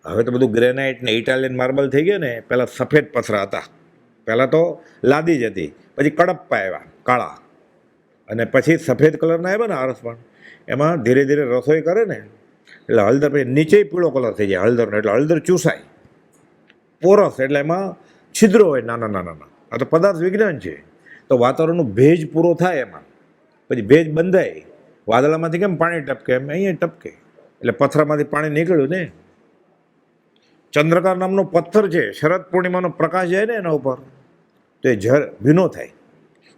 હવે તો બધું ગ્રેનાઇટ ને ઇટાલિયન માર્બલ થઈ ગયા ને, પહેલાં સફેદ પથરા હતા, પહેલાં તો લાદી જ હતી, પછી કડપ્પા આવ્યા કાળા, અને પછી સફેદ કલરના આવ્યા ને આરસ પણ. એમાં ધીરે ધીરે રસોઈ કરે ને એટલે હળદર પછી નીચે પીળો કલર થઈ જાય હળદરનો, એટલે હળદર ચૂસાય, પોરસ એટલે એમાં છિદ્રો હોય નાના નાના. આ તો પદાર્થ વિજ્ઞાન છે. તો વાતાવરણનો ભેજ પૂરો થાય એમાં, પછી ભેજ બંધાય, વાદળામાંથી કેમ પાણી ટપકે એમ અહીંયા ટપકે, એટલે પથરામાંથી પાણી નીકળ્યું ને. ચંદ્રકાર નામનો પથ્થર છે, શરદ પૂર્ણિમાનો પ્રકાશ જાય ને એના ઉપર તો એ ભીનો થાય,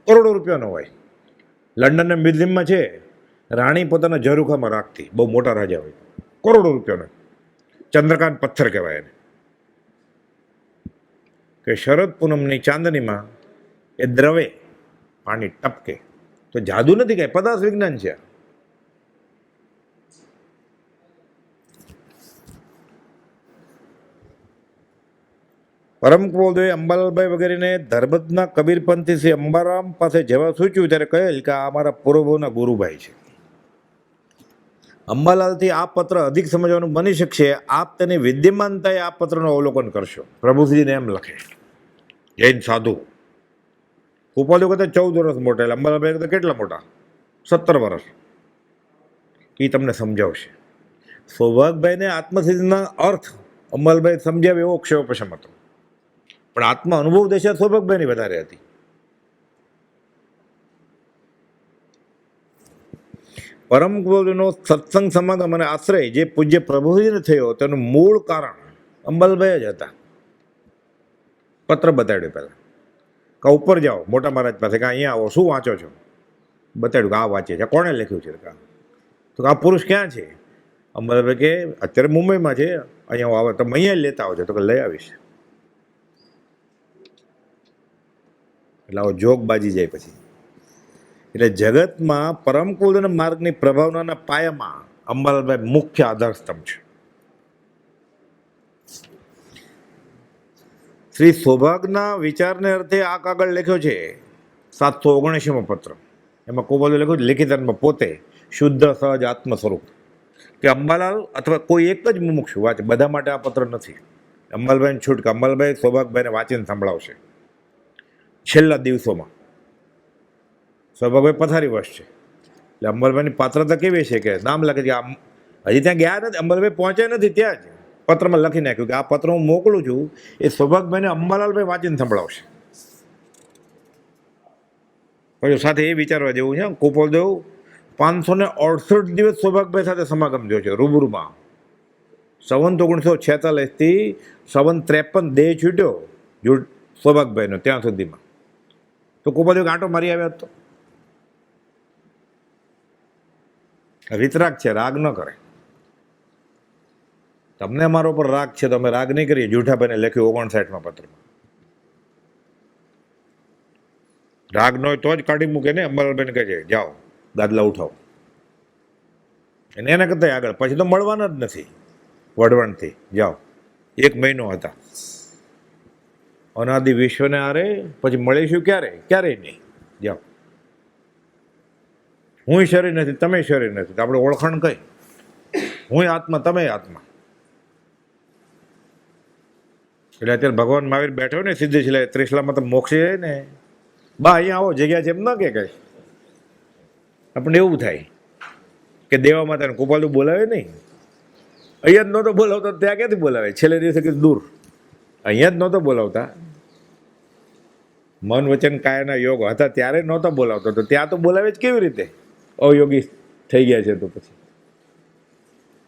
કરોડો રૂપિયાનો હોય. લંડન અને મ્યુઝિયમમાં છે, રાણી પોતાના ઝરૂખામાં રાખતી, બહુ મોટા રાજા હોય, કરોડો રૂપિયાનો ચંદ્રકાંત પથ્થર કહેવાય એને. કે શરદ પૂનમની ચાંદનીમાં એ દ્રવે પાણી ટપકે. તો જાદુ નથી, કાંઈ પદાર્થ વિજ્ઞાન છે. પરમ ક્રોધોએ અંબાલાલભાઈ વગેરેને ધર્મદના કબીરપંથી શ્રી અંબારામ પાસે જવા સૂચ્યું ત્યારે કહેલ કે આ અમારા પૂર્વભોના ગુરુભાઈ છે. અંબાલાલથી આ પત્ર અધિક સમજવાનું બની શકશે, આપ તેની વિદ્યમાનતાએ આ પત્રનું અવલોકન કરશો. પ્રભુશ્રીને એમ લખે જૈન સાધુ. ઉપાધ્યો કરતા 14 વર્ષ મોટા, એટલે અંબાલાલભાઈ કરતા કેટલા મોટા? 17 વર્ષ. એ તમને સમજાવશે. સૌભાગભાઈને આત્મસિદ્ધિના અર્થ અંબાલાલભાઈ સમજાવે એવો ક્ષેપક્ષમ હતો, પણ આત્મા અનુભવ દશા સૌભાગભાઈની વધારે હતી. પરમ ગુરુનો સત્સંગ સમાગમ અને આશ્રય જે પૂજ્ય પ્રભુજીને થયો તેનું મૂળ કારણ અંબાલાલભાઈ જ હતા. પત્ર બતાડ્યો પહેલાં કે ઉપર જાઓ મોટા મહારાજ પાસે, કે અહીંયા આવો, શું વાંચો છો? બતાડ્યું કે આ વાંચે છે. કોણે લખ્યું છે? તો આ પુરુષ ક્યાં છે? અંબાલાલભાઈ કે અત્યારે મુંબઈમાં છે, અહીંયા આવે તમે અહીંયા લેતા આવજો. તો કે લઈ આવીશ. એટલે આવો જોગ બાજી જાય પછી. એટલે જગતમાં પરમ કુલના માર્ગની પ્રભાવનાના પાયામાં અંબાલાલભાઈ મુખ્ય આધારસ્તંભ છે. શ્રી સૌભાગના વિચારને અર્થે આ કાગળ લખ્યો છે 779મો પત્ર. એમાં કોબલે લખ્યું લિખિતમાં પોતે શુદ્ધ સહજ આત્મ સ્વરૂપ, કે અંબાલાલ અથવા કોઈ એક જ મુમુક્ષુ વાંચે, બધા માટે આ પત્ર નથી. અંબાલાલભાઈને છૂટ કે અંબાલાલભાઈ સૌભાગભાઈને વાંચીને સંભળાવશે છેલ્લા દિવસોમાં. સૌભાગભાઈ પથારી વશ છે, એટલે અંબાલાલભાઈની પાત્રતા કેવી છે કે નામ લખે છે. હજી ત્યાં ગયા નથી, અંબાલાલભાઈ પહોંચ્યા નથી, ત્યાં જ પત્રમાં લખી નાખ્યું કે આ પત્ર હું મોકલું છું, એ સૌભાગભાઈને અંબાલાલભાઈ વાંચીને સંભળાવશે. પછી સાથે એ વિચારવા જેવું છે, કુપોલદેવ 568 દિવસ સૌભાગભાઈ સાથે સમાગમ થયો છે રૂબરૂમાં. 1946થી 53 દેહ છૂટ્યો સૌભાગભાઈનો ત્યાં સુધીમાં. તો કુપોલદેવ આંટો મારી આવ્યા હતો. રીતરાગ છે, રાગ ન કરે. તમને અમારા ઉપર રાગ છે તો અમે રાગ નહીં કરીએ. જૂઠાભાઈને લખ્યું 59માં પત્રમાં. રાગ ન હોય તો જ કાઢી મૂકે ને. અંબાલાલભાઈને કહે છે જાઓ દાદલા ઉઠાવો. અને એના કરતાં આગળ પછી તો મળવાના જ નથી. વઢવાણથી જાઓ 1 મહિનો હતા, અનાદિ વિશ્વને આરે પછી મળીશું ક્યારે? ક્યારેય નહીં. જાઓ. હું શરીર નથી, તમે શરીર નથી, તો આપણે ઓળખાણ કઈ? હું આત્મા, તમે આત્મા. એટલે અત્યારે ભગવાન મહાવીર બેઠો ને સિદ્ધ છે ત્રિશલામાં તો મોક્ષે જાય ને, બા અહીંયા આવો, જગ્યા છે એમ ના કે કઈ. આપણને એવું થાય કે દેવા માતાને ગોપાલું બોલાવે નહીં. અહીંયા જ નહોતો બોલાવતા, ત્યાં ક્યાંથી બોલાવે? છેલ્લે દિવસે કે દૂર અહીંયા જ નહોતો બોલાવતા. મન વચન કાયાના યોગ હતા ત્યારે નહોતા બોલાવતો, તો ત્યાં તો બોલાવે જ કેવી રીતે? અયોગી થઈ ગયા છે તો પછી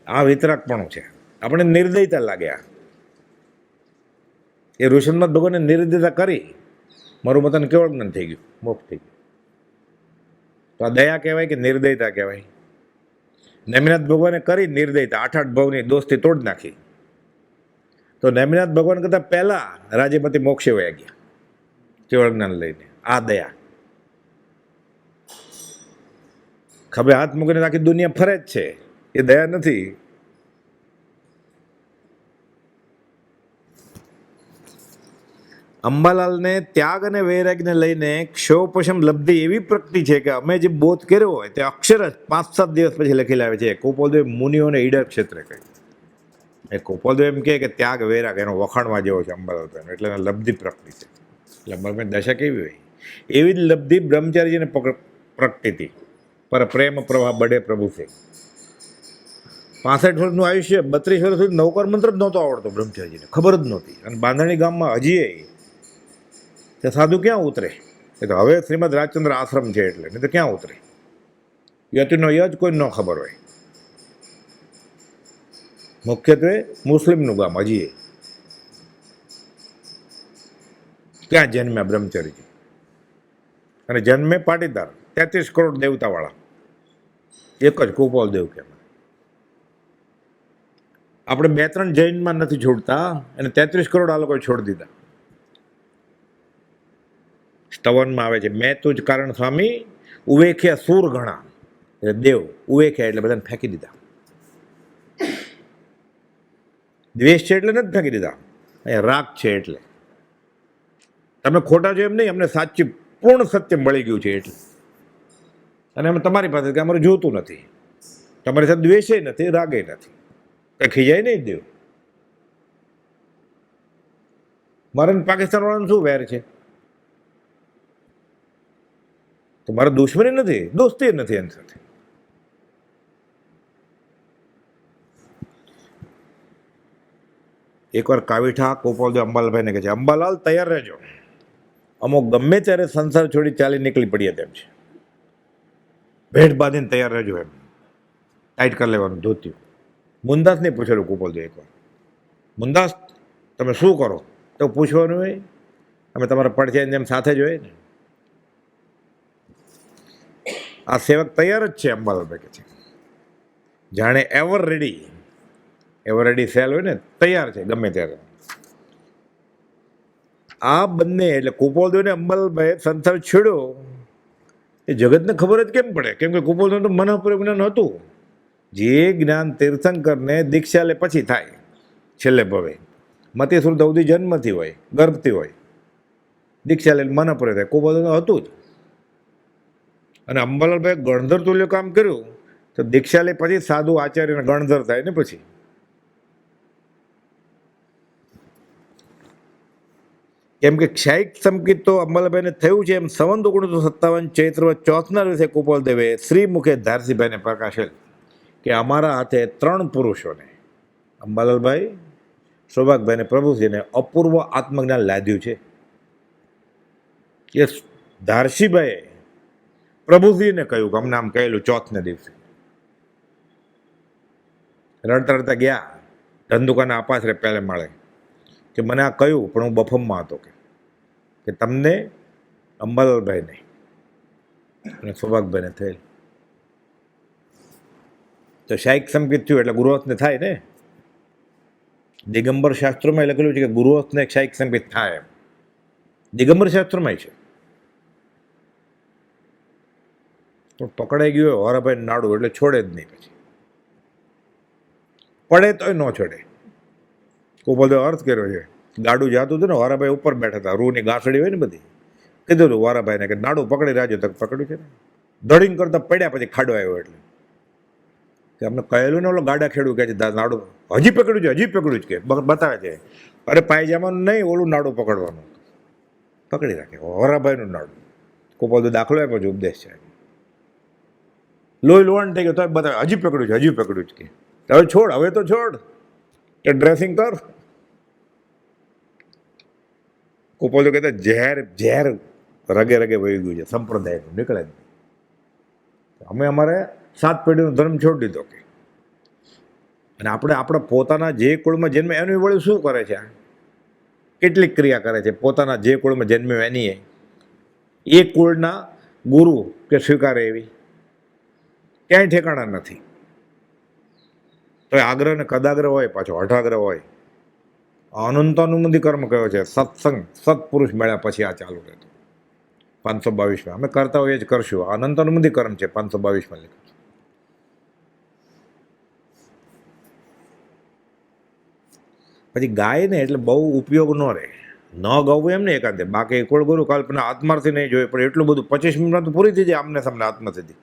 આ વિતરાગપણું છે. આપણે નિર્દયતા લાગ્યા. એ ઋષભનાથ ભગવાને નિર્દયતા કરી, મારું મતન કેવળ જ્ઞાન થઈ ગયું, મોક્ષ થઈ ગયું. તો આ દયા કહેવાય કે નિર્દયતા કહેવાય? નેમિનાથ ભગવાને કરી નિર્દયતા, 8 ભવની દોસ્તી તોડ નાખી. તો નેમિનાથ ભગવાન કરતાં પહેલા રાજ્યમાંથી મોક્ષે વયા ગયા કેવળ જ્ઞાન લઈને. આ દયા. ખભે હાથ મૂકીને આખી દુનિયા ફરે જ છે, એ દયા નથી. અંબાલાલને ત્યાગ અને વૈરાગને લઈને ક્ષોપશમ લબ્ધિ એવી પ્રગતિ છે કે અમે જે બોધ કર્યો હોય તે અક્ષર જ 5-7 દિવસ પછી લખી લાવે છે. ગોપાલદેવ મુનિઓને ઈડર ક્ષેત્રે કહે. એ ગોપાલદેવ એમ કહે કે ત્યાગ વૈરાગ એનો વખાણવા જેવો છે અંબાલાલ, એટલે એનો લબ્ધિ પ્રગતિ છે. એટલે અંબાલાલની દશા કેવી હોય એવી જ લબ્ધિ બ્રહ્મચારીજીને પ્રગટી હતી. પર પ્રેમ પ્રવાહ બડે પ્રભુ છે. 65 વર્ષનું આયુષ્ય, 32 વર્ષ સુધી નવકાર મંત્ર જ નહોતો આવડતો બ્રહ્મચારીજીને, ખબર જ નહોતી. અને બાંધણી ગામમાં હજી તે સાધુ ક્યાં ઉતરે? એ તો હવે શ્રીમદ રાજચંદ્ર આશ્રમ છે એટલે, નહીં તો ક્યાં ઉતરે? યતિનો યજ કોઈ ન ખબર હોય. મુખ્યત્વે મુસ્લિમનું ગામ હજી ત્યાં જન્મ્યા બ્રહ્મચારીજી. અને જન્મે પાટીદાર, 33 કરોડ દેવતાવાળા, એક જ ગોપાલદેવ કે. આપણે 2-3 જૈનમાં નથી છોડતા, અને 33 કરોડ આ લોકોએ છોડી દીધા. સ્તવનમાં આવે છે, મેં તુજ કારણ સ્વામી ઉવેખ્યા સૂર ઘણા. એટલે દેવ ઉવેખ્યા એટલે બધાને ફેંકી દીધા. દ્વેષ છે એટલે નથી ફેંકી દીધા, અહીંયા રાગ છે એટલે. તમે ખોટા છો એમ નહીં, અમને સાચી પૂર્ણ સત્ય મળી ગયું છે એટલે. અને અમે તમારી પાસે કે અમારે જોતું નથી, તમારી સાથે દ્વેષે નથી, રાગે નથી, કંઈ ખીજાય નહીં દેવ. મારે પાકિસ્તાન વાળાનું શું વેર છે? તો મારે દુશ્મની નથી, દોસ્તી નથી એની સાથે. એકવાર કાવીઠા ગોપાલદેવ અંબાલાલભાઈને કહે છે, અંબાલાલ તૈયાર રહેજો, અમુક ગમે ત્યારે સંસાર છોડી ચાલી નીકળી પડીએ તેમ છે. ભેટ બાંધીને તૈયાર રહેજો, એમ ટાઈટ કરી લેવાનું ધોત્યું. મુંદાસને પૂછેલું ગોપાલદેવ એકવાર, મુંદાસ તમે શું કરો? તો પૂછવાનું હોય, અમે તમારા પડખે જેમ સાથે જ હોય ને. આ સેવક તૈયાર જ છે અંબાલાલભાઈ કે છે, જાણે એવર રેડી સેલ હોય ને, તૈયાર છે ગમે ત્યારે. આ બંને એટલે ગોપાલદેવ ને અંબાલાલભાઈ સંસાર છેડ્યો એ જગતને ખબર જ કેમ પડે? કેમ કે ગોપાલદેવ તો મનઃપૂર્વક જ્ઞાન હતું. જે જ્ઞાન તીર્થંકરને દીક્ષા લે પછી થાય છેલ્લે ભવે. મતી સુરત અવધિ જન્મથી હોય, ગર્ભથી હોય, દીક્ષા લે મનઃપૂર્વક થાય. ગોપાલદેવ હતું જ. અને અંબાલાલભાઈ ગણધર તુલ્ય કામ કર્યું, તો દીક્ષા લે પછી સાધુ આચાર્યને ગણધર થાય ને પછી. કેમ કે ક્ષાયિક સંકિત તો અંબાલાલભાઈને થયું છે. એમ સંવંત 1957 ચૈત્ર 4ના દિવસે ગોપાલદેવે શ્રીમુખે ધારસીભાઈને પ્રકાશેલ કે અમારા હાથે 3 પુરુષોને, અંબાલાલભાઈ, સૌભાગભાઈને, પ્રભુજીને અપૂર્વ આત્મજ્ઞાન લાદ્યું છે. એ ધારસીભાઈએ પ્રભુજીને કહ્યું કે અમને આમ કહેલું 4ને દિવસે. રડતા રડતા ગયા ધંધુકાના આપાસરે પહેલે માળે કે મને આ કહ્યું, પણ હું બફમમાં હતો કે તમને અંબાલાલભાઈને અને સૌભાગભાઈને થયેલ. તો શાયિક સંકેત થયું એટલે ગુરુવત્સને થાય ને. દિગંબર શાસ્ત્રોમાં લખેલું છે કે ગુરુવત્સને એક શાયિક સંકેત થાય એમ. દિગંબર શાસ્ત્રોમાં છે. પણ પકડાઈ ગયો હોરાભાઈ નાડું એટલે છોડે જ નહીં પછી. પડે તોય ન ચડે. કોઈ બધો અર્થ કર્યો છે. ગાડું જતું હતું ને, વારાભાઈ ઉપર બેઠા હતા, રૂની ગાંસડી હોય ને બધી, કીધું હતું વારાભાઈને કે નાડું પકડી રાજો. તક પકડ્યું છે ને, ધડીને કરતા પડ્યા પછી ખાડો આવ્યો. એટલે કે અમને કહેલું ને, ઓલો ગાડા ખેડૂ કહે છે નાડું હજી પકડ્યું છે, હજી પકડ્યું છે, કે બતાવે છે. અરે પાયજામાનું નહીં, ઓલું નાડું પકડવાનું. પકડી રાખે વરાભાઈનું નાડું. કોઈ બધો દાખલો આપ્યો છે, ઉપદેશ છે. લોહી લોહાણ થઈ ગયો તો બતાવે હજી પકડ્યું છે, હજી પકડ્યું છે. કે હવે છોડ, હવે તો છોડ, કે ડ્રેસિંગ કર. કોપોલો કહેતા ઝેર ઝેર રગે રગે વહી ગયું છે સંપ્રદાયનું, નીકળે જ. અમે અમારે 7 પેઢીનો ધર્મ છોડી દીધો. કે અને આપણે આપણા પોતાના જે કુળમાં જન્મે એનું વળી શું કરે છે, કેટલીક ક્રિયા કરે છે પોતાના જે કુળમાં જન્મ્યો એની. એ કુળના ગુરુ કે સ્વીકારે એવી ક્યાંય ઠેકાણા નથી. તો આગ્રહ ને કદાગ્રહ હોય, પાછો હઠાગ્રહ હોય. અનંતાનુમતિ કર્મ કયો છે, સત્સંગ સત્પુરુષ મળ્યા પછી આ ચાલુ રહેતું. 522માં અમે કરતા હોઈએ જ કરશું. અનંતાનુમતિ કર્મ છે 522માં લખ્યું છે. પછી ગાય ને એટલે બહુ ઉપયોગ ન રહે, ન ગાવું એમ ને એકાંતે. બાકી કુળ ગુરુ કલ્પના આત્માર્થી નહીં જોઈએ, પણ એટલું બધું 25 મિનિટમાં તો પૂરી થઈ જાય આમને સામને આત્માથી.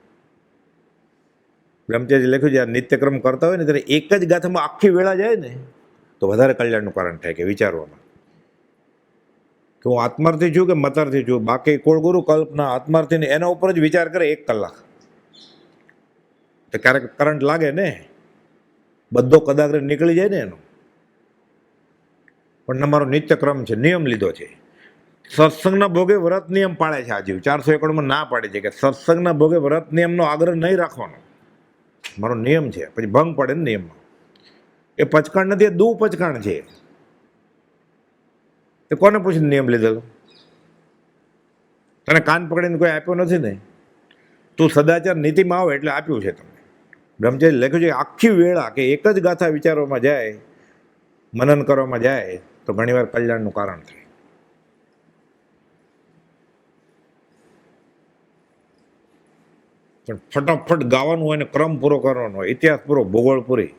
બ્રહ્મચારી લખ્યું છે, નિત્યક્રમ કરતા હોય ને ત્યારે એક જ ગાથામાં આખી વેળા જાય ને તો વધારે કલ્યાણનું કારણ થાય. કે વિચારવામાં કે હું આત્માર્થી છું કે મતાર્થી છું. બાકી કુળગુરુ કલ્પના આત્માર્થી ને એના ઉપર જ વિચાર કરે 1 કલાક, તો ક્યારેક કરંટ લાગે ને, બધો કદાગ્રહ નીકળી જાય ને એનો. પણ અમારો નિત્યક્રમ છે, નિયમ લીધો છે. સત્સંગના ભોગે વ્રત નિયમ પાળે છે. આજીવ 491માં ના પાડે છે કે સત્સંગના ભોગે વ્રત નિયમનો આગ્રહ નહીં રાખવાનો. મારો નિયમ છે, પછી ભંગ પડે ને નિયમમાં. એ પચકાણ નથી, એ દુ પચકાણ છે. એ કોને પૂછીને નિયમ લીધેલો? તને કાન પકડીને કોઈ આપ્યો નથી ને, તું સદાચાર નીતિમાં આવે એટલે આપ્યું છે તમને. બ્રહ્મચારી લખ્યું છે આખી વેળા કે એક જ ગાથા વિચારોમાં જાય, મનન કરવામાં જાય તો ઘણીવાર કલ્યાણનું કારણ થાય. પણ ફટાફટ ગાવાનું હોય ને ક્રમ પૂરો કરવાનો હોય, ઇતિહાસ પૂરો, ભૂગોળ પૂરી.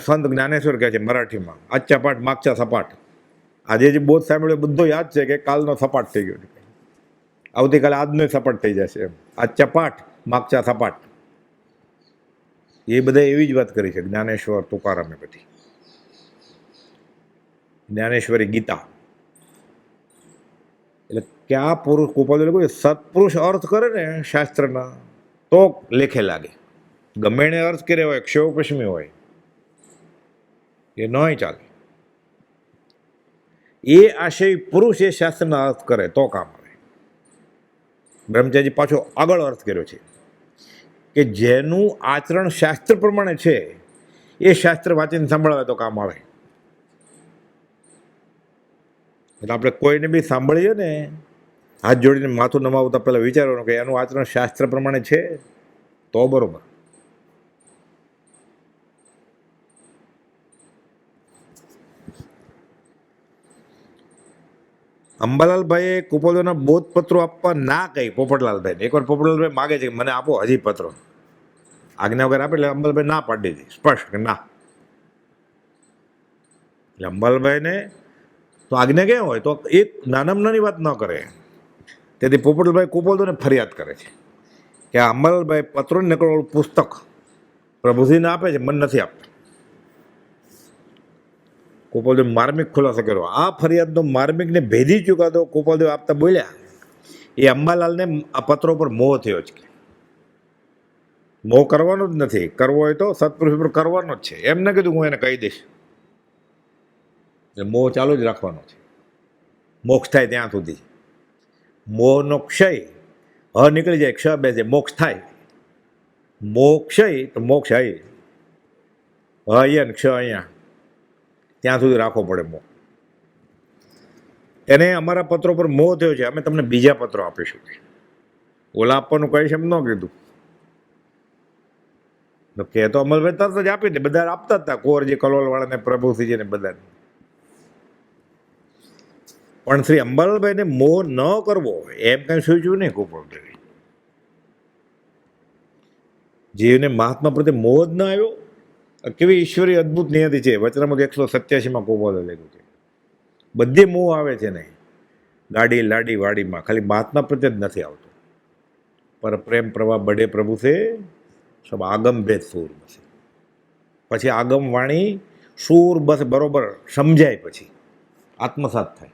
સંત જ્ઞાનેશ્વર કહે છે મરાઠીમાં, આચ્ચા પાઠ માગચા સપાટ. આજે જે બોધ સાંભળ્યો બધો યાદ છે કે કાલનો સપાટ થઈ ગયો, આવતીકાલે આજનો સપાટ થઈ જશે. એમ આચ્ચા પાઠ માગચા સપાટ. એ બધા એવી જ વાત કરી છે જ્ઞાનેશ્વર તુકારામે. બધી જ્ઞાનેશ્વરી ગીતા. એટલે ક્યાં પુરુષ કુપાલ સત્પુરુષ અર્થ કરે ને શાસ્ત્રના તો લેખે લાગે. ગમે એને અર્થ કર્યો હોય, ક્ષેવ પશ્ચિમી હોય, એ નહીં ચાલે. એ આશય પુરુષ એ શાસ્ત્રના અર્થ કરે તો કામ આવે. બ્રહ્મચારી પાછો આગળ અર્થ કર્યો છે કે જેનું આચરણ શાસ્ત્ર પ્રમાણે છે એ શાસ્ત્ર વાંચીને સાંભળાવે તો કામ આવે. એટલે આપણે કોઈને બી સાંભળીએ ને, હાથ જોડીને માથું નમાવતા પહેલાં વિચારવાનું કે એનું આચરણ શાસ્ત્ર પ્રમાણે છે તો બરોબર. અંબાલાલભાઈએ કુપોલોના બોધપત્રો આપવા ના કહી પોપટલાલભાઈને. એકવાર પોપટલાલભાઈ માગે છે કે મને આપો હજી પત્રો, આજ્ઞા વગર આપે. એટલે અંબાલાલભાઈ ના પાડી દીધી સ્પષ્ટ કે ના. એટલે અંબાલાલભાઈને તો આજ્ઞા ક્યાં હોય તો એક નાનામાં નાની વાત ન કરે. તેથી પોપટલાલભાઈ કુપોલોને ફરિયાદ કરે છે કે આ અંબાલાલભાઈ પત્રોને નીકળેલું પુસ્તક પ્રભુજીને આપે છે, મને નથી આપતા. કુપાલદેવ માર્મિક ખુલાસો કર્યો. આ ફરિયાદનો માર્મિકને ભેદી ચૂકાદો કુપાલદેવ આપતા બોલ્યા, એ અંબાલાલને આ પત્રો પર મોહ થયો છે. મોહ કરવાનો જ નથી, કરવો હોય તો સત્પુરુષ પર કરવાનો જ છે. એમ ન કીધું હું એને કહી દઈશ. એટલે મોહ ચાલુ જ રાખવાનો છે મોક્ષ થાય ત્યાં સુધી. મોહનો ક્ષય, હ નીકળી જાય, ક્ષ બેસે, મોક્ષ થાય. મોહ ક્ષય તો મોક્ષ હય, હ અહીંયા ને ક્ષ અહીંયા, ત્યાં સુધી રાખવો પડે મોહ. એને અમારા પત્રો પર મોહ થયો છે, અમે તમને બીજા પત્રો આપીશું. ઓલા આપવાનું કહીશ એમ ન કીધું. કે તો અમલભાઈ તરત જ આપી દે, બધા આપતા હતા, કુંવરજી કલોલવાળાને, પ્રભુસિંહજીને બધાને. પણ શ્રી અંબાલાલભાઈને મોહ ન કરવો એમ કઈ સૂચ્યું નહીં કુપોલદેવે. જીવને મહાત્મા પ્રત્યે મોહ જ ના આવ્યો. કેવી ઈશ્વરી અદ્ભુત નિયતિ છે. વચનામૃત 187માં કોપોલે લખ્યું છે. બધી મોહ આવે છે ને, ગાડી લાડી વાડીમાં, ખાલી મહાત્મા પ્રત્યે જ નથી આવતો. પર પ્રેમ પ્રવાહ બડે પ્રભુ છે સબ આગમ ભેદ સૂર બસે. પછી આગમ વાણી સૂર બસ બરોબર સમજાય, પછી આત્મસાત થાય.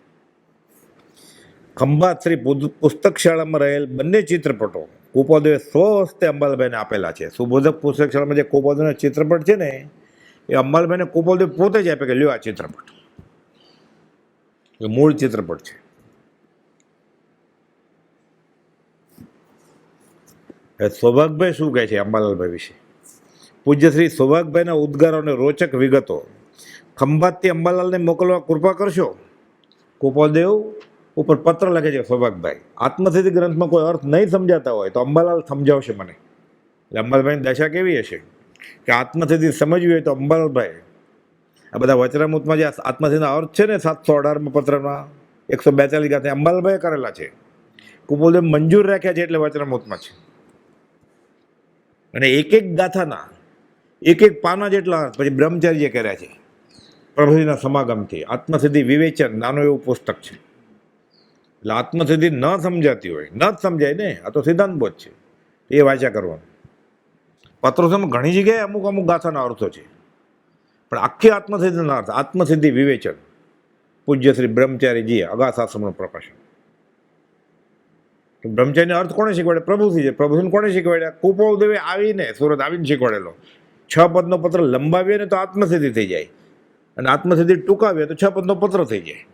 ખંભાત શ્રી પુસ્તક શાળામાં રહેલ બંને ચિત્રપટો કુપોદે સ્વહસ્તે અંબાલાભાઈને આપેલા છે. સુબોધક પુસ્તક શાળામાં જે કુપોદના ચિત્રપટ છે ને, એ અંબાલાભાઈને કુપોદે પોતે જ આપે કે લ્યો આ ચિત્રપટ, એ મૂળ ચિત્રપટ છે. સૌભાગભાઈ શું કહે છે અંબાલાલભાઈ વિશે? પૂજ્ય શ્રી સૌભાગભાઈના ઉદ્ગારો અને રોચક વિગતો. ખંભાતથી અંબાલાલને મોકલવા કૃપા કરશો. કુપોદેવ ઉપર પત્ર લખે છે સૌભાગભાઈ. આત્મસિદ્ધિ ગ્રંથમાં કોઈ અર્થ નહીં સમજાતા હોય તો અંબાલાલ સમજાવશે મને. એટલે અંબાલાલભાઈની દશા કેવી હશે કે આત્મસિદ્ધિ સમજવી હોય તો અંબાલાલભાઈ આ બધા વચનામૃતમાં જે આત્મસિદ્ધિના અર્થ છે ને 718માં પત્રમાં 142 ગાથા અંબાલાલભાઈએ કરેલા છે. કુપોદેવ મંજૂર રાખ્યા છે એટલે વચનામૃતમાં છે. અને એક એક ગાથાના એક એક પાના જેટલા પછી બ્રહ્મચર્ય કર્યા છે. પ્રભુજીના સમાગમથી આત્મસિદ્ધિ વિવેચન નાનું એવું પુસ્તક છે. એટલે આત્મસિદ્ધિ ન સમજાતી હોય, ન જ સમજાય ને, આ તો સિદ્ધાંત બોધ છે, એ વાંચ્યા કરવાનું. પત્રોમાં ઘણી જગ્યાએ અમુક અમુક ગાથાના અર્થો છે, પણ આખી આત્મસિદ્ધિના અર્થ આત્મસિદ્ધિ વિવેચન પૂજ્ય શ્રી બ્રહ્મચારીજીએ અગાશાસ્ત્રનું પ્રકાશન. બ્રહ્મચારીનો અર્થ કોણે શીખવાડે? પ્રભુજી છે. પ્રભુજીને કોણે શીખવાડ્યા? કુપોદેવે આવીને સુરત આવીને શીખવાડેલો. 6 પદનો પત્ર લંબાવીએ ને તો આત્મસિદ્ધિ થઈ જાય, અને આત્મસિદ્ધિ ટૂંકાવીએ તો 6 પદનો પત્ર થઈ જાય.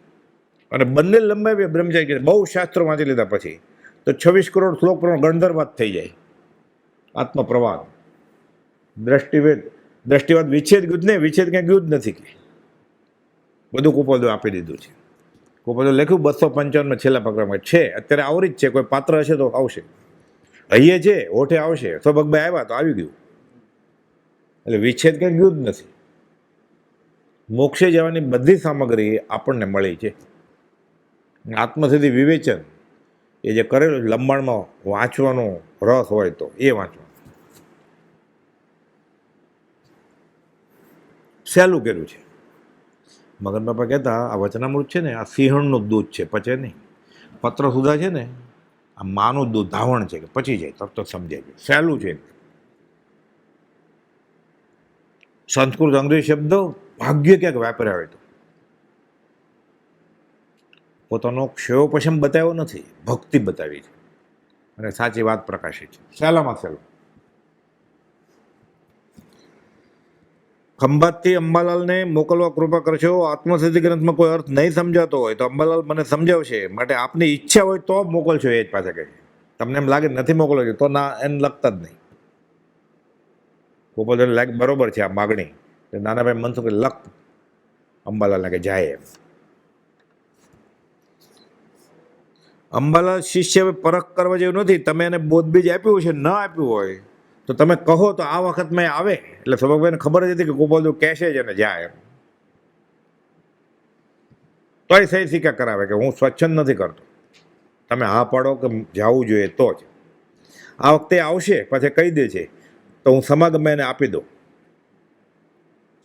અને બંને લંબાવીએ બ્રહ્મચારી બહુ શાસ્ત્રો વાંચી લીધા પછી તો 26 કરોડ શ્લોક પ્રમાણે ગણધરવાદ થઈ જાય. આત્મપ્રવાદ, દ્રષ્ટિવાદ વિચ્છેદ ગયું જ નહીં, વિચ્છેદ ક્યાંય ગયું જ નથી, કે બધું કુપોદેવે આપી દીધું છે. કુપોદેવે લખ્યું 255 છેલ્લા પગલામાં છે. અત્યારે આવરી જ છે, કોઈ પાત્ર હશે તો આવશે. અહીંયા છે, હોઠે આવશે. સૌભાગભાઈ આવ્યા તો આવી ગયું. એટલે વિચ્છેદ ક્યાંય ગયું જ નથી. મોક્ષે જવાની બધી સામગ્રી આપણને મળી છે. આત્મસિદ્ધિ વિવેચન એ જે કરેલું લંબાણમાં વાંચવાનો રસ હોય તો એ વાંચવાનું. સહેલું કર્યું છે. મગન બાપા કહેતા આ વચનામૃત છે ને, આ સિંહણનું દૂધ છે, પચે નહીં. પત્ર સુધા છે ને, આ માનું દૂધ ધાવણ છે, કે પચી જાય તરત જ સમજાય જાય. સહેલું છે. સંસ્કૃત અંગ્રેજી શબ્દ ભાગ્ય ક્યાંક વાપર્યા હોય તો. પોતાનો ક્ષયો પશમ બતાવ્યો નથી, ભક્તિ બતાવી છે, અને સાચી વાત પ્રકાશી છે. સહેલામાં સહેલું. ખંભાતથી અંબાલાલને મોકલવા કૃપા કરશો. આત્મસિદ્ધિ ગ્રંથમાં કોઈ અર્થ નહીં સમજાતો હોય તો અંબાલાલ મને સમજાવશે. માટે આપની ઈચ્છા હોય તો મોકલશો. એ જ પાછા કહે છે. તમને એમ લાગે નથી મોકલો છો તો ના, એને લખતા જ નહીં. ગોપાલભાઈ લાગે બરોબર છે આ માગણી. નાનાભાઈ મનસુખ કે લખ અંબાલાલને કે જાય એમ. અંબાલાલ શિષ્ય પરખ કરવા જેવું નથી. તમે એને બોધ બીજ આપ્યું છે, ન આપ્યું હોય તો તમે કહો તો આ વખત મેં આવે. એટલે સૌભાગભાઈને ખબર જ હતી કે ગોપાલદેવ કહેશે જ અને જાય એમ. તોય સહી સિક્કા કરાવે કે હું સ્વચ્છંદ નથી કરતો, તમે હા પાડો કે જવું જોઈએ તો જ. આ વખતે આવશે, પછી કહી દે છે તો હું સમાગમ એને આપી દઉં.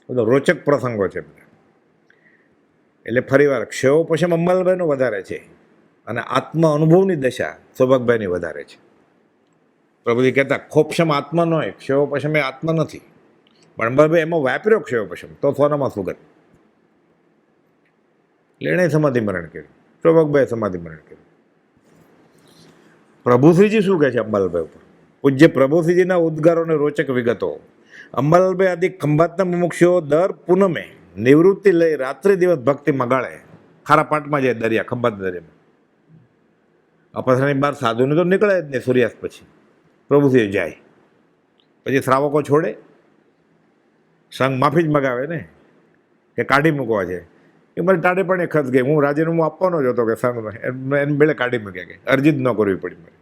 બધો રોચક પ્રસંગો છે. એટલે ફરીવાર ક્ષયો પછી અંબાલાલભાઈનો વધારે છે, અને આત્મ અનુભવની દશા સૌભાગભાઈની વધારે છે. પ્રભુજી કહેતા ખોપશમ આત્મા ન હોય, ક્ષયો પશમ એ આત્મા નથી. પણ અંબાલાલભાઈ એમાં વાપર્યો ક્ષયો પશમ, તો સોનામાં સુગત. એટલે એણે સમાધિ મરણ કર્યું, સૌભાગભાઈએ સમાધિ મરણ કર્યું. પ્રભુશ્રીજી શું કહે છે અંબાલાલભાઈ ઉપર? પૂજ્ય પ્રભુશ્રીજીના ઉદ્ગારો અને રોચક વિગતો. અંબાલાલભાઈ આદિ ખંભાતના મુમુક્ષુઓ દર પૂનમે નિવૃત્તિ લઈ રાત્રિ દિવસ ભક્તિમાં ગાળે. ખારા પાટમાં જાય દરિયા, ખંભાત દરિયામાં. અપસરાની બહાર સાધુને તો નીકળે જ નહીં. સૂર્યાસ્ત પછી પ્રભુશ્રી જાય, પછી શ્રાવકો છોડે. સંઘ માફી જ મગાવે ને કે કાઢી મૂકવા છે. એ મારી ટાઢે પણ ખસ ગઈ. હું રાજીનામું આપવાનો જ હતો કે સંઘમાં, એને બેળે કાઢી મૂક્યા, કે અરજી જ ન કરવી પડી મારે.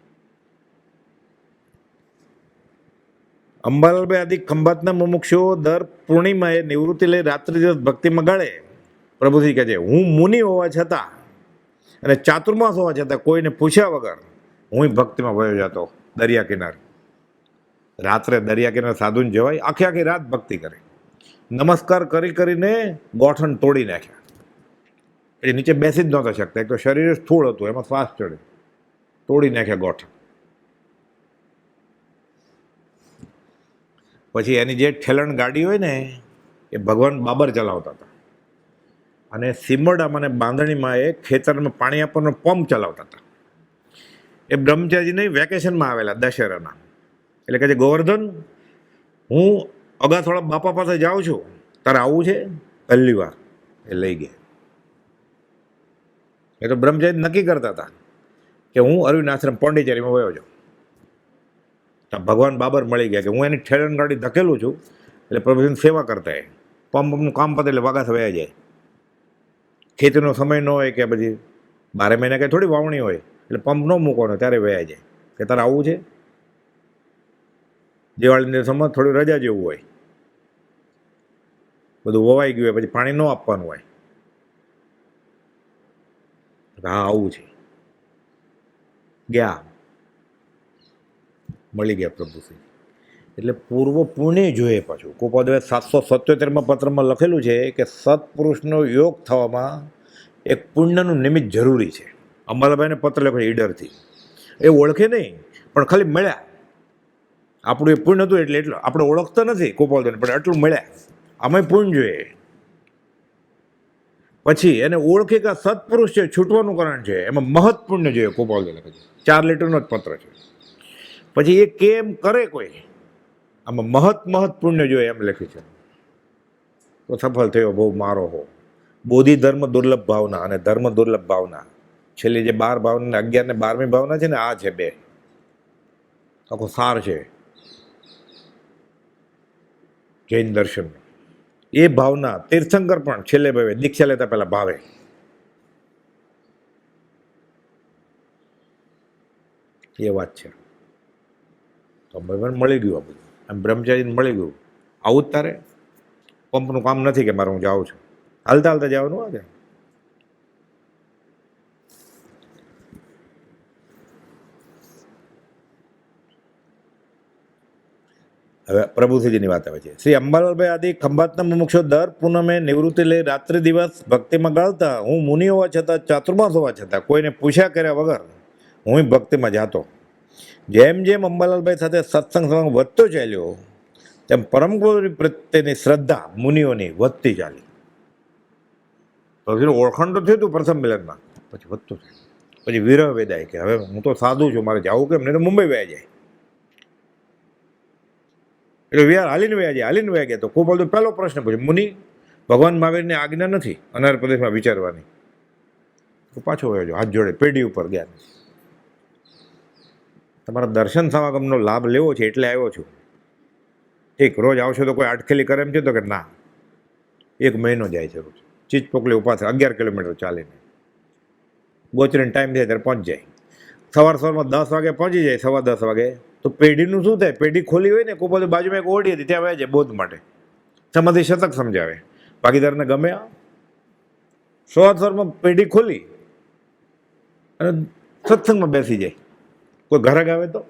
અંબાલાલભાઈ આદિ ખંભાતના મુમુક્ષુઓ દર પૂર્ણિમાએ નિવૃત્તિ લઈ રાત્રિ દિવસ ભક્તિમાં ગાળે. પ્રભુશ્રી કહે છે હું મુનિ હોવા છતાં અને ચાતુર્માસ હોવા છતાં કોઈને પૂછ્યા વગર હું ભક્તિમાં વયો જતો દરિયા કિનારે. રાત્રે દરિયા કિનારે સાધુને જવાય, આખી આખી રાત ભક્તિ કરે, નમસ્કાર કરી કરીને ગોઠણ તોડી નાખ્યા. એ નીચે બેસી જ નહોતા શકતા, એક તો શરીર સ્થૂળ હતું, એમાં શ્વાસ ચડે, તોડી નાખ્યા ગોઠણ. પછી એની જે ઠેલણ ગાડી હોય ને એ ભગવાન બાબર ચલાવતા હતા, અને સીમરડામાં અને બાંધણીમાં એ ખેતરમાં પાણી આપવાનો પંપ ચલાવતા હતા. એ બ્રહ્મચારીને વેકેશનમાં આવેલા દશેરાના, એટલે કે ગોવર્ધન, હું અગાથોડા બાપા પાસે જાઉં છું, તારે આવવું છે? પહેલી વાર એ લઈ ગયા. એ તો બ્રહ્મચારી નક્કી કરતા હતા કે હું અરવિંદ આશ્રમ પોંડિચેરીમાં વયો જાઉં. ભગવાન બાબર મળી ગયા કે હું એની ઠેલણ ગાડી ધકેલું છું, એટલે પ્રભુની સેવા કરતા એ પંપનું કામ પતે એટલે વાગા થયા જાય. ખેતીનો સમય ન હોય કે પછી 12 મહિના કંઈ થોડી વાવણી હોય, એટલે પંપ ન મૂકવાનો, ત્યારે વયા જાય કે તારે આવવું છે? દિવાળીની સમય થોડી રજા જેવું હોય, બધું વવાઈ ગયું હોય, પછી પાણી ન આપવાનું હોય, હા આવું છે. ગયા, મળી ગયા પ્રભુશ્રી. એટલે પૂર્વ પુણ્ય જોઈએ. પાછું ગોપાલદેવે 777માં પત્રમાં લખેલું છે કે સત્પુરુષનો યોગ થવામાં એક પુણ્યનું નિમિત્ત જરૂરી છે. અંબાલાભાઈને પત્ર લખ્યો ઈડરથી, એ ઓળખે નહીં પણ ખાલી મળ્યા. આપણું એ પુણ્ય હતું એટલે આપણે ઓળખતા નથી ગોપાલદેવને, પણ આટલું મળ્યા, આમાંય પુણ્ય જોઈએ. પછી એને ઓળખે કે સત્પુરુષ છે, છૂટવાનું કારણ છે, એમાં મહત પુણ્ય જોઈએ. ગોપાલદેવ લખે છે, 4 લીટરનો જ પત્ર છે. પછી એ કેમ કરે કોઈ, આમાં મહત પુણ્ય જોઈએ એમ લખ્યું છે. તો સફળ થયો બહુ મારો હો. બોધિ ધર્મ દુર્લભ ભાવના અને ધર્મ દુર્લભ ભાવના, છેલ્લી જે 12 ભાવના, 11 ને 12મી ભાવના છે ને, આ છે 2, આખો સાર છે જૈન દર્શન. એ ભાવના તીર્થંકર પણ છેલ્લે ભાવે, દીક્ષા લેતા પહેલા ભાવે. એ વાત છે. તો ભગવાન મળી ગયું, આ બધું આમ બ્રહ્મચારીને મળી ગયું. આવું જ તારે પંપનું કામ નથી કે મારે હું જાઉં છું, હાલતા હાલતા જવાનું આવે. હવે પ્રભુશ્રીજીની વાત આવે છે. શ્રી અંબાલાલભાઈ આદિ ખંભાતના મુમુક્ષો દર પૂનમે નિવૃત્તિ લઈ રાત્રિ દિવસ ભક્તિમાં ગાળતા. હું મુનિ હોવા છતાં, ચાતુર્માસ હોવા છતાં, કોઈને પૂછ્યા કર્યા વગર હું ભક્તિમાં જાતો. જેમ જેમ અંબાલાલભાઈ સાથે સત્સંગ વધતો ચાલ્યો, તેમ પરમ ગુરુ પ્રત્યેની શ્રદ્ધા મુનિઓની વધતી ચાલી. પછી ઓળખાણ તો થયું હતું પ્રથમ મિલનમાં, પછી વધતું થયું. પછી વિરહ વેદાય કે હવે હું તો સાધુ છું, મારે જવું કેમ, નહીં તો મુંબઈ વયા જાય. એટલે વિહાર હાલીને વયા જાય. હાલીને વયા ગયા તો ગોપાલ પહેલો પ્રશ્ન પૂછ્યો, મુનિ, ભગવાન મહાવીરની આજ્ઞા નથી અનાર પ્રદેશમાં વિચારવાની? તો પાછો વયો જાઓ, હાથ જોડે પેઢી ઉપર ગયા. તમારા દર્શન સમાગમનો લાભ લેવો છે એટલે આવ્યો છું. ઠીક, રોજ આવશો તો કોઈ અટખેલી કરે એમ છે? તો કે ના, 1 મહિનો જાય છે રોજ. ચીજ પોકલી ઉભા થાય, 11 કિલોમીટર ચાલીને. ગોચરીને ટાઈમ થાય ત્યારે પહોંચ જાય. સવારમાં 10 વાગે પહોંચી જાય, 10:15 વાગે. તો પેઢીનું શું થાય? પેઢી ખોલી હોય ને, કોઈ બાજુમાં એક ઓરડી હતી, ત્યાં વયા જાય બોધ માટે. સમાધિ શતક સમજાવે, ભાગીદારને ગમે. સવારમાં પેઢી ખોલી અને સત્સંગમાં બેસી જાય. કોઈ ઘરે આવે તો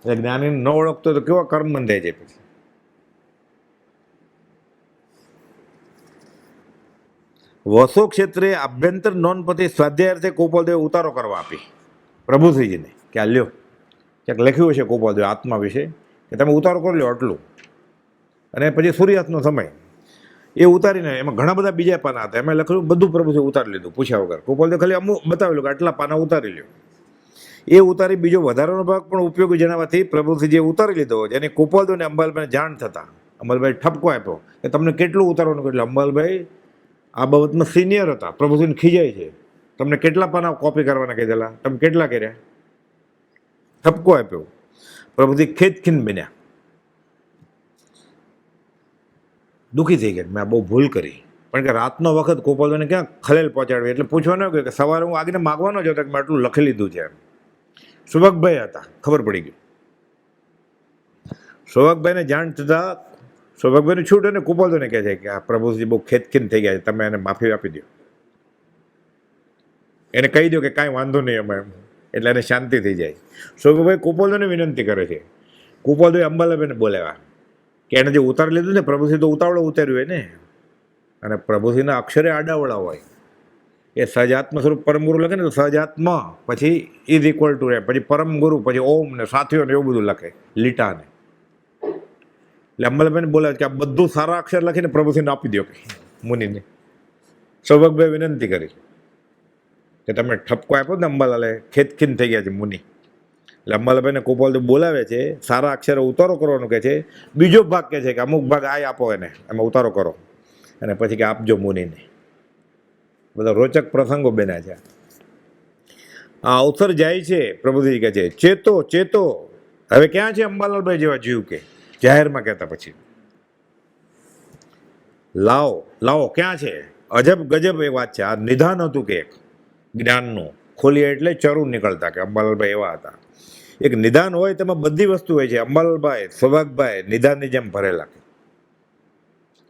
જ્ઞાની ન ઓળખતો તો કેવા કર્મ બંધાય છે. પછી વસો ક્ષેત્રે આભ્યંતર નોંધપતિ સ્વાધ્યાયાર્થે ગોપાલદેવે ઉતારો કરવા આપી પ્રભુશ્રીજીને કે આ લ્યો, ક્યાંક લખ્યું છે ગોપાલદેવ આત્મા વિશે કે તમે ઉતારો કરી લો આટલું. અને પછી સૂર્યાસ્તનો સમય એ ઉતારીને એમાં ઘણા બધા બીજા પાના હતા, એમાં લખેલું બધું પ્રભુશ્રી ઉતારી લીધું પૂછ્યા વગર. ગોપાલદેવ ખાલી અમુક બતાવેલું કે આટલા પાના ઉતારી લ્યો. એ ઉતારી બીજો વધારાનો ભાગ પણ ઉપયોગી જણાવવાથી પ્રભુશ્રીજીએ ઉતારી લીધો, જેની ગોપાલદેવને અંબાલાલભાઈને જાણ થતા અંબાલાલભાઈ ઠપકો આપ્યો કે તમને કેટલું ઉતારવાનું. એટલે અંબાલાલભાઈ આ બાબતમાં સિનિયર હતા, પ્રભુશ્રીને ખીજાય છે, તમને કેટલા પાના કોપી કરવાના કીધેલા, તમે કેટલા કર્યા? ઠપકો આપ્યો. પ્રભુશ્રી ખેદખીન બન્યા, દુઃખી થઈ ગયા, મેં આ બહુ ભૂલ કરી. પણ કે રાતનો વખત ગોપાલભાઈને ક્યાં ખલેલ પહોંચાડવી, એટલે પૂછવાનું કે સવારે હું આગને માગવાનો જ હતો કે મેં આટલું લખી લીધું છે એમ. સુભગભાઈ હતા, ખબર પડી ગઈ. સૌભાગભાઈને જાણ થતાં સૌભાગભાઈને છૂટ અને ગોપાલભાઈને કહે છે કે આ પ્રભુજી બહુ ખેદખીન થઈ ગયા છે, તમે એને માફી આપી દો. એને કહી દો કે કાંઈ વાંધો નહીં અમે એમ, એટલે એને શાંતિ થઈ જાય. શોભુભાઈ કુપોલને વિનંતી કરે છે. કુપોલભાઈ અંબાલાભાઈને બોલાવ્યા કે એને જે ઉતાર લીધું ને પ્રભુસિંહ તો ઉતાવળો ઉતાર્યું હોય ને, અને પ્રભુસિંહના અક્ષરે આડાવડા હોય. એ સહજાત્મ સ્વરૂપ પરમ ગુરુ લખે ને તો સહજાત્મ પછી ઇઝ ઇક્વલ ટુ રે, પછી પરમ ગુરુ, પછી ઓમ ને સાથીઓ ને એવું બધું લખે લીટાને. એટલે અંબાલાભાઈને બોલાવે કે આ બધું સારા અક્ષર લખીને પ્રભુસિંહને આપી દો કે મુનિને. સૌભાગભાઈ વિનંતી કરી કે તમે ઠપકો આપ્યો ને અંબાલાલે, ખેતખીન થઈ ગયા છે મુનિ. એટલે અંબાલાભાઈને કુપાલ બોલાવે છે, સારા અક્ષરે ઉતારો કરવાનું કહે છે. બીજો ભાગ કહે છે કે અમુક ભાગ આ આપો એને, એમાં ઉતારો કરો, અને પછી કે આપજો મુનિને. બધા રોચક પ્રસંગો બન્યા છે. આ અવસર જાય છે, પ્રભુજી કહે છે ચેતો ચેતો. હવે ક્યાં છે અંબાલાલભાઈ જેવા જીવ કે જાહેરમાં કહેતા પછી લાવો લાવો ક્યાં છે. અજબ ગજબ એ વાત છે. આ નિધાન હતું કે એક જ્ઞાનનું, ખોલીએ એટલે ચરું નીકળતા કે અંબાલાલભાઈ એવા હતા. એક નિધાન હોય તેમાં બધી વસ્તુ હોય છે. અંબાલાલભાઈ સૌભાગભાઈ નિધાનની જેમ ભરેલા કે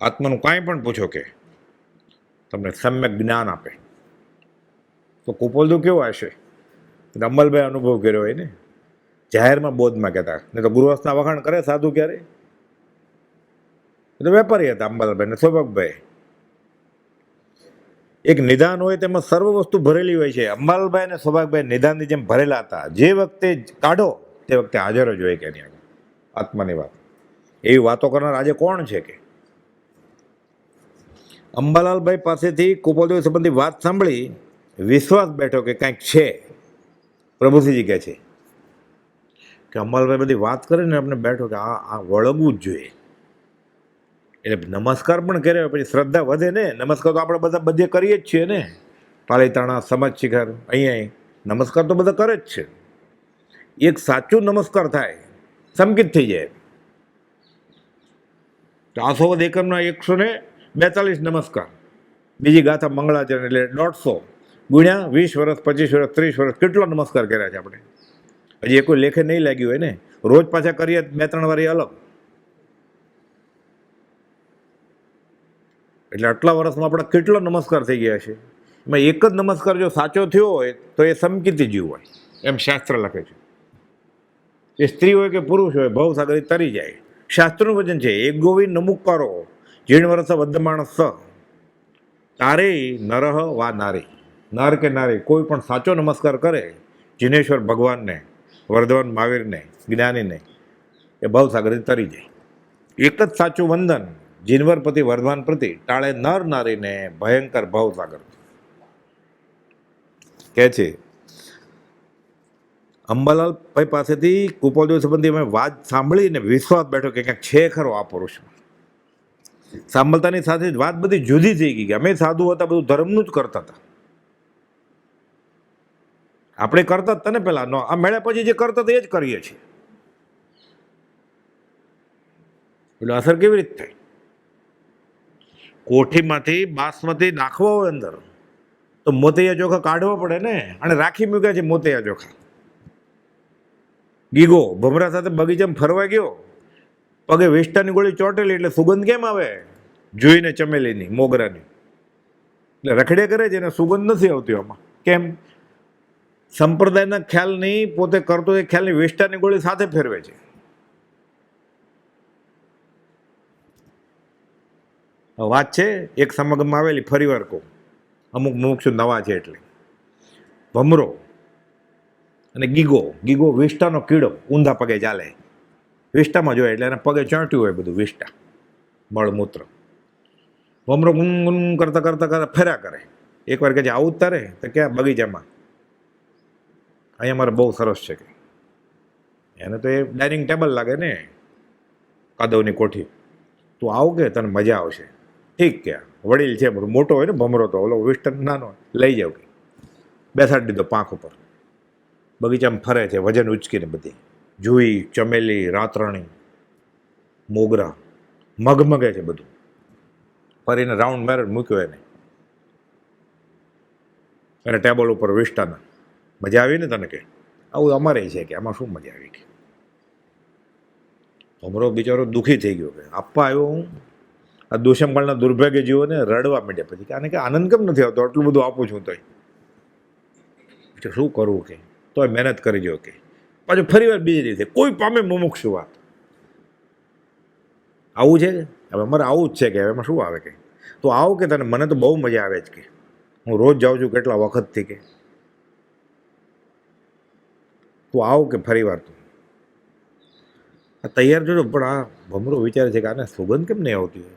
આત્માનું કાંઈ પણ પૂછો કે તમને સમ્યક જ્ઞાન આપે. તો કુપોલદુ કેવો હશે? અંબાલાલભાઈ અનુભવ કર્યો હોય ને, જાહેરમાં બોધમાં કહેતા. નહીં તો ગુરુવાસના વખાણ કરે સાધુ ક્યારે? એ તો વેપારી હતા અંબાલાલભાઈ ને સૌભાગભાઈ. એક નિદાન હોય તેમાં સર્વ વસ્તુ ભરેલી હોય છે. અંબાલાલભાઈ અને સૌભાગભાઈ નિદાનની જેમ ભરેલા હતા. જે વખતે કાઢો તે વખતે હાજર જ હોય કે એની આગળ આત્માની વાત. એવી વાતો કરનાર આજે કોણ છે કે? અંબાલાલભાઈ પાસેથી કુપોલદેવ સંબંધી વાત સાંભળી વિશ્વાસ બેઠો કે કાંઈક છે. પ્રભુસિંહજી કહે છે કે અંબાલાલભાઈ બધી વાત કરીને આપણે બેઠો કે આ વળગવું જ જોઈએ. એટલે નમસ્કાર પણ કર્યા પછી શ્રદ્ધા વધે ને. નમસ્કાર તો આપણે બધા બધે કરીએ જ છીએ ને, પાલીતાણા, સમાજ શિખર, અહીંયા નમસ્કાર તો બધા કરે જ છે. એક સાચું નમસ્કાર થાય, સંકિત થઈ જાય. તો 800 એકમના 142 નમસ્કાર, બીજી ગાથા મંગળાચરણ એટલે 150 ગુણ્યા 20 વર્ષ, 25 વર્ષ, 30 વર્ષ, કેટલો નમસ્કાર કર્યા છે આપણે. હજી એ કોઈ લેખે નહીં લાગ્યું હોય ને, રોજ પાછા કરીએ 2-3 વાર અલગ. એટલે આટલા વર્ષમાં આપણે કેટલો નમસ્કાર થઈ ગયા છે. એમાં એક જ નમસ્કાર જો સાચો થયો હોય તો એ સમકીતી જીવ હોય, એમ શાસ્ત્ર લખે છે. એ સ્ત્રી હોય કે પુરુષ હોય, ભવસાગર તરી જાય. શાસ્ત્રનું વચન છે એક ગોવિંદ નમુકારો જીણ વર્ષ વર્ધમાણ સ તારે નરહ વા નારી. નર કે નારી કોઈ પણ સાચો નમસ્કાર કરે જિનેશ્વર ભગવાનને, વર્ધવાન મહાવીરને, જ્ઞાનીને, એ ભવસાગર તરી જાય. એક જ સાચું વંદન જીનવર પ્રતિ વર્ધવાન પ્રતિ ટાળે નર નારીને ભયંકર ભવસાગર કહે છે. અંબાલાલભાઈ પાસેથી કુપોલદેવ સંબંધી અમે વાત સાંભળીને વિશ્વાસ બેઠો કે ક્યાંક છે ખરો આ પુરુષમાં. સાંભળતાની સાથે જ વાત બધી જુદી થઈ ગઈ કે અમે સાધુ હતા બધું ધર્મનું જ કરતા હતા. આપણે કરતા હતા ને પેલા, આ મેળ્યા પછી જે કરતા હતા એ જ કરીએ છીએ. એટલે અસર કેવી રીતે થાય? કોઠીમાંથી બાસમતી નાખવા હોય અંદર તો મોતૈયા ચોખા કાઢવા પડે ને, અને રાખી મૂક્યા છે મોતૈયા ચોખા. ગીગો ભમરા સાથે બગીચામાં ફરવા ગયો, પગે વેસ્ટાની ગોળી ચોટેલી એટલે સુગંધ કેમ આવે? જોઈને ચમેલીની, મોગરાની. એટલે રખડે કરે છે એને સુગંધ નથી આવતી આમાં. કેમ? સંપ્રદાયના ખ્યાલની, પોતે કરતો એ ખ્યાલની વેસ્ટાની ગોળી સાથે ફેરવે છે. વાત છે એક સમાગમમાં આવેલી, ફરી વાર કહું, અમુક મુમુક્ષુ નવા છે એટલે. ભમરો અને ગીગો. ગીગો વિષ્ટાનો કીડો, ઊંધા પગે ચાલે, વિષ્ટામાં જોય એટલે એને પગે ચોંટ્યું હોય બધું વિષ્ટા, મળમૂત્ર. ભમરો ગુનગુન કરતા કરતા કરતા ફર્યા કરે. એકવાર કહે છે આવું જ તારે? તો ક્યાં? બગીચામાં. અહીંયા મારે બહુ સરસ છે કે. એને તો એ ડાઇનિંગ ટેબલ લાગે ને, કાદવની કોઠી. તું આવ કે તને મજા આવશે. ઠીક કે વડીલ છે, બધું મોટો હોય ને ભમરો, તો ઓલો વિસ્ટન નાનો, લઈ જાવ કે. બેસાડી દીધો પાંખ ઉપર. બગીચામાં ફરે છે વજન ઉચકીને બધી. જુઈ, ચમેલી, રાતરાણી, મોગરા, મગમગે છે બધું. ફરીને રાઉન્ડ મેરેજ મૂક્યો એને ટેબલ ઉપર વિસ્ટાના. મજા આવી ને તને કે? આવું અમારે છે કે. આમાં શું મજા આવી કે? ભમરો બિચારો દુઃખી થઈ ગયો કે આપવા આવ્યો હું. આ દુષ્મકાળના દુર્ભાગ્ય જીવોને રડવા માંડ્યા પછી કે આને કે આનંદ કેમ નથી આવતો? આટલું બધું આપું છું તોય. પછી શું કરવું કે તોય મહેનત કરી જો કે પાછું ફરી વાર બીજી રીતે કોઈ પામે મુમુક્ષુ વાત. આવું છે હવે અમારે આવું જ છે કે હવે એમાં શું આવે કે તું આવો કે તને મને તો બહુ મજા આવે જ કે હું રોજ જાઉં છું કેટલા વખતથી કે તું આવ કે ફરી વાર તું આ તૈયાર જોજો. પણ આ ભમરો વિચારે છે કે આને સુગંધ કેમ નહીં આવતી હોય.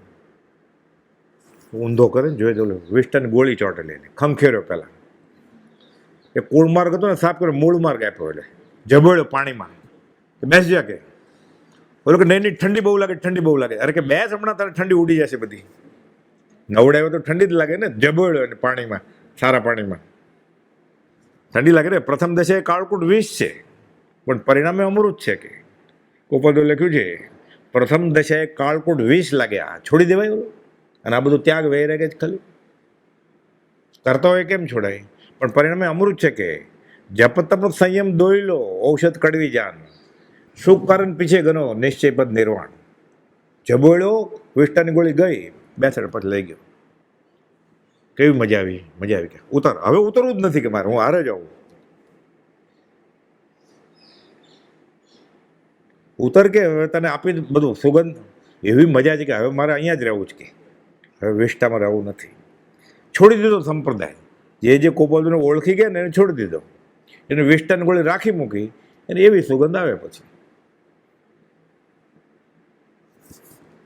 ઊંધો કરે ને જોઈ તો વિસ્ટન ગોળી ચોટેલી એને ખંખેર્યો પહેલાં એ કૂળ માર્ગ હતો ને સાફ કર્યો મૂળ માર્ગ આપ્યો એટલે જબોળ્યો પાણીમાં બેસી જા કે બોલો કે નહીં નહીં ઠંડી બહુ લાગે ઠંડી બહુ લાગે. અરે કે બેસ હમણાં તારે ઠંડી ઉડી જશે બધી. નવડાવ્યો તો ઠંડી જ લાગે ને જબોળ્યો એને પાણીમાં સારા પાણીમાં ઠંડી લાગે ને. પ્રથમ દશાએ કાળકૂટ વિષ છે પણ પરિણામે અમૃત છે કે કોપદો લખ્યું છે પ્રથમ દશાએ કાળકૂટ વિષ લાગ્યા છોડી દેવાય ઓલું અને આ બધું ત્યાગ વૈરાગ્ય જ ખાલી કરતા હોય કેમ છોડાય પણ પરિણામે અમૃત છે કે જપ તપ સંયમ દોઈ લો ઔષધ કડવી જાન સુખ કારણ પીછે ગનો નિશ્ચય પદ નિર્વાણ. જબોળ્યો વિષ્ટાની ગોળી ગઈ બેસડ પછી લઈ ગયો. કેવી મજા આવી કે ઉતર હવે ઉતરવું જ નથી કે મારે હું હારે જાઉં. ઉતર કે હવે તને આપી બધું સુગંધ એવી મજા છે કે હવે મારે અહીંયા જ રહેવું જ કે હવે વિષ્ટામાં રહેવું નથી. છોડી દીધો સંપ્રદાય જે કોપોલને ઓળખી ગયા ને એને છોડી દીધો એને વિષ્ટાની ગોળી રાખી મૂકી એને એવી સુગંધ આવે પછી.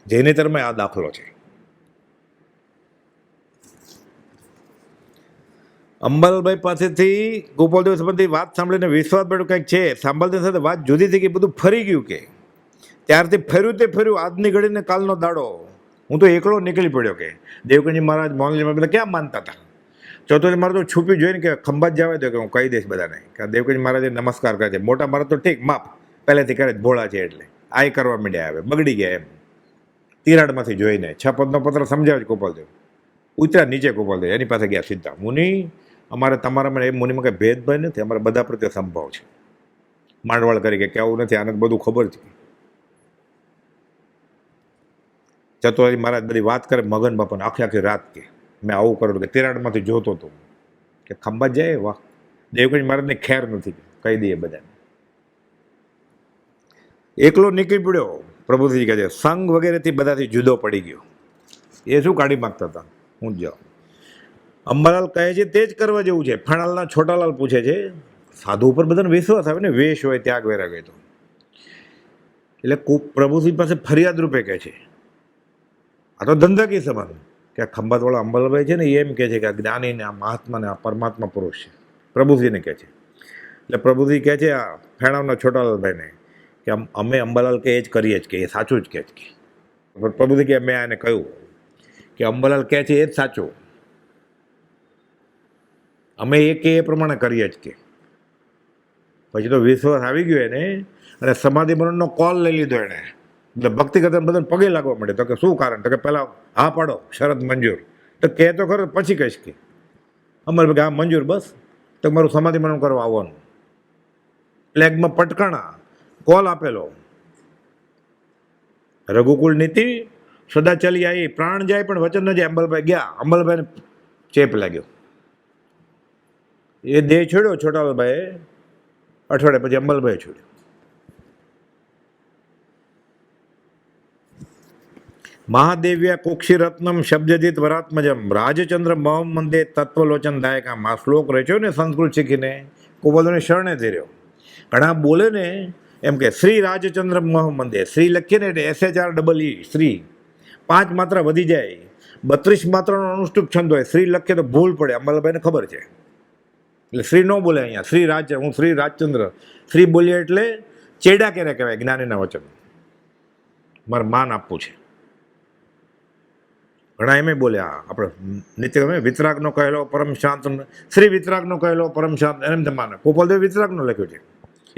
જૈનેતરમાં આ દાખલો છે. અંબાલાલભાઈ પાસેથી ગોપાલદેવ સંબંધી વાત સાંભળીને વિશ્વાસ પડ્યો કંઈક છે. સાંભળતી સાથે વાત જુદી થઈ ગઈ બધું ફરી ગયું કે ત્યારથી ફર્યું તે ફર્યું આજની ઘડીને કાલનો દાડો હું તો એકલો નીકળી પડ્યો કે દેવકનજી મહારાજ મોહનજીમાં બધા ક્યાં માનતા હતા. ચોથોજી મારે તો છુપી જોઈને કે ખંભાત જવા દો કે હું કહી દઈશ બધાને કે દેવકનજી મહારાજે નમસ્કાર કરે છે. મોટા મારા તો ઠીક માપ પહેલેથી કરે ભોળા છે એટલે આ કરવા માંડ્યા આવે બગડી ગયા એમ તિરાડમાંથી જોઈને 6 પદનો પત્ર સમજાવે ગોપાલદેવ ઉતર્યા નીચે ગોપાલદેવ એની પાસે ગયા સીધા મુનિ અમારે તમારામાં એ મુનિમાં કંઈ ભેદભાવ નથી અમારે બધા પ્રત્યે સંભાવ છે. માંડવાળ કરી કે આવું નથી આને બધું ખબર છે. ચતુરાજી મહારાજ બધી વાત કરે મગન બાપાને આખી રાત કે મેં આવું કરેલું કે તિરાડમાંથી જોતો હતો કે ખંભાત જાય વાહ દેવકનજી મહારાજને ખેર નથી કહી દઈએ બધાને. એકલો નીકળી પડ્યો પ્રભુજી કહે છે સંઘ વગેરેથી બધાથી જુદો પડી ગયો. એ શું કાઢી માગતા હતા હું જ જાઉં. અંબાલાલ કહે છે તે જ કરવા જેવું છે. ફણાલના છોટાલાલ પૂછે છે સાધુ ઉપર બધાને વિશ્વાસ આવે ને વેશ હોય ત્યાગ વૈરાગ્ય તો એટલે પ્રભુજી પાસે ફરિયાદ રૂપે કહે છે આ તો ધંધાકીય સંબંધ કે ખંભાતવાળા અંબાલાલભાઈ છે ને એમ કહે છે કે આ જ્ઞાનીને આ મહાત્માને આ પરમાત્મા પુરુષ છે પ્રભુજીને કહે છે. એટલે પ્રભુજી કહે છે આ ફેણાવના છોટાલાલભાઈને કે અમે અંબાલાલ કે એ જ કરીએ જ કે એ સાચું જ કહે છે કે પ્રભુજી કે મેં આને કહ્યું કે અંબાલાલ કહે છે એ જ સાચું અમે એ કે એ પ્રમાણે કરીએ જ કે પછી તો વિશ્વાસ આવી ગયો એને અને સમાધિ મરણનો કોલ લઈ લીધો એણે એટલે ભક્તિ કરતા બધાને પગે લાગવા માંડે. તો કે શું કારણ તો કે પહેલાં હા પાડો શરત મંજૂર તો કહે તો ખરો પછી કહીશ કે અમારે હા મંજૂર બસ તો મારું સમાધિ મરણ કરવા આવવાનું. પ્લેગમાં પટકાણા કોલ આપેલો રઘુકુળ નીતિ સદા ચાલી આવી પ્રાણ જાય પણ વચન ન જાય. અંબાલાલભાઈ ગયા અંબાલાલભાઈને ચેપ લાગ્યો એ દેહ છોડ્યો છોટાલાલભાઈએ અઠવાડિયા પછી અંબાલાલભાઈ છોડ્યો. મહાદેવ્યા કુક્ષી રત્નમ શબ્દજીત વરાત્મજમ રાજચંદ્ર મોહમ્મદે તત્વલોચન દાયકામાં આ શ્લોક રચ્યો ને સંસ્કૃત શીખીને કોબલોને શરણે થઈ રહ્યો. ઘણા બોલે ને એમ કે શ્રી રાજચંદ્ર મોહમ્મદે શ્રી લખીએ ને એટલે SHREE શ્રી 5 માત્રા વધી જાય 32 માત્રાનો અનુષ્ટુપ છંદ હોય શ્રી લખીએ તો ભૂલ પડે અંબાલાલભાઈને ખબર છે એટલે શ્રી ન બોલે અહીંયા શ્રી રાજ હું શ્રી રાજચંદ્ર શ્રી બોલીએ એટલે ચેડા ક્યારે કહેવાય જ્ઞાનીના વચન મારે માન આપવું છે. ઘણા એમ બોલ્યા આપણે નિત્ય વિતરાગનો કહેલો પરમ શાંત શ્રી વિતરાગનો કહેલો પરમ શાંત એમ માને ગોપાલદેવ વિતરાગનો લખ્યું છે.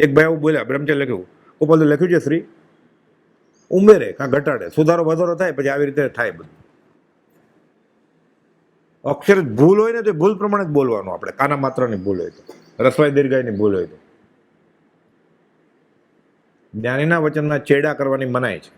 એક ભાઈ આવું બોલ્યા બ્રહ્મચર્ય લખ્યું ગોપાલદેવ લખ્યું છે શ્રી ઉમેરે કાં ઘટાડે સુધારો વધારો થાય પછી આવી રીતે થાય બધું. અક્ષર ભૂલ હોય ને તો ભૂલ પ્રમાણે જ બોલવાનું આપણે કાના માત્રની ભૂલ હોય તો રસવાઈ દીર્ઘાઈની ભૂલ હોય તો જ્ઞાનીના વચનના ચેડા કરવાની મનાય છે.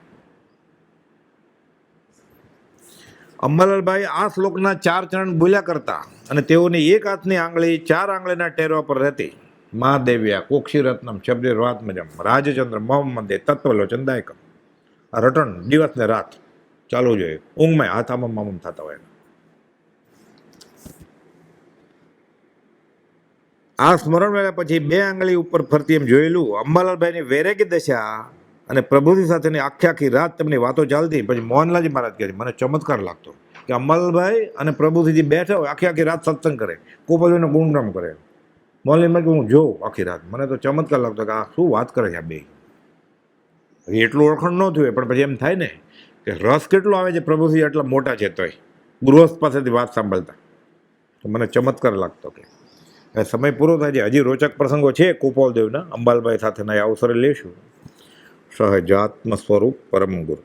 અંબાલાલભાઈ આ શ્લોકના 4 ચરણ બોલ્યા કરતા અને તેઓની એક હાથની આંગળી 4 આંગળીના ટેરવા પર રહેતી. મહાદેવ્યા કોક્ષીરત્નમ શબ્દવાત્મજમ રાજચંદ્ર મોહમ્મદે તત્વલોચન દાયકમ. આ રટણ દિવસ ને રાત ચાલુ જોઈએ. ઊંઘમાં હાથ આમમ થતા હોય. આ સ્મરણ વેળા પછી 2 આંગળી ઉપર ફરતી એમ જોયેલું. અંબાલાલભાઈની વૈરાગી દશા અને પ્રભુજી સાથેની આખી રાત તેમની વાતો ચાલતી. પછી મોહનલાલજી મહારાજ કહે મને ચમત્કાર લાગતો કે અંબાલાલભાઈ અને પ્રભુજીજી બેઠા હોય આખી રાત સત્સંગ કરે, ગોપાલજીનો ગુણગાન કરે. મોહનલાલમાં કે હું જોઉં આખી રાત, મને તો ચમત્કાર લાગતો કે આ શું વાત કરે છે આ બે. એટલું ઓળખણ ન થયું પણ પછી એમ થાય ને કે રસ કેટલો આવે છે પ્રભુજી એટલા મોટા છે તોય ગૃહસ્થ પાસેથી વાત સાંભળતા. તો મને ચમત્કાર લાગતો કે સમય પૂરો થાય છે. હજી રોચક પ્રસંગો છે ગોપાલદેવના અંબાલાલભાઈ સાથેના એ અવસરે લેશું. સહજાત્મ સ્વરૂપ પરમ ગુરુ.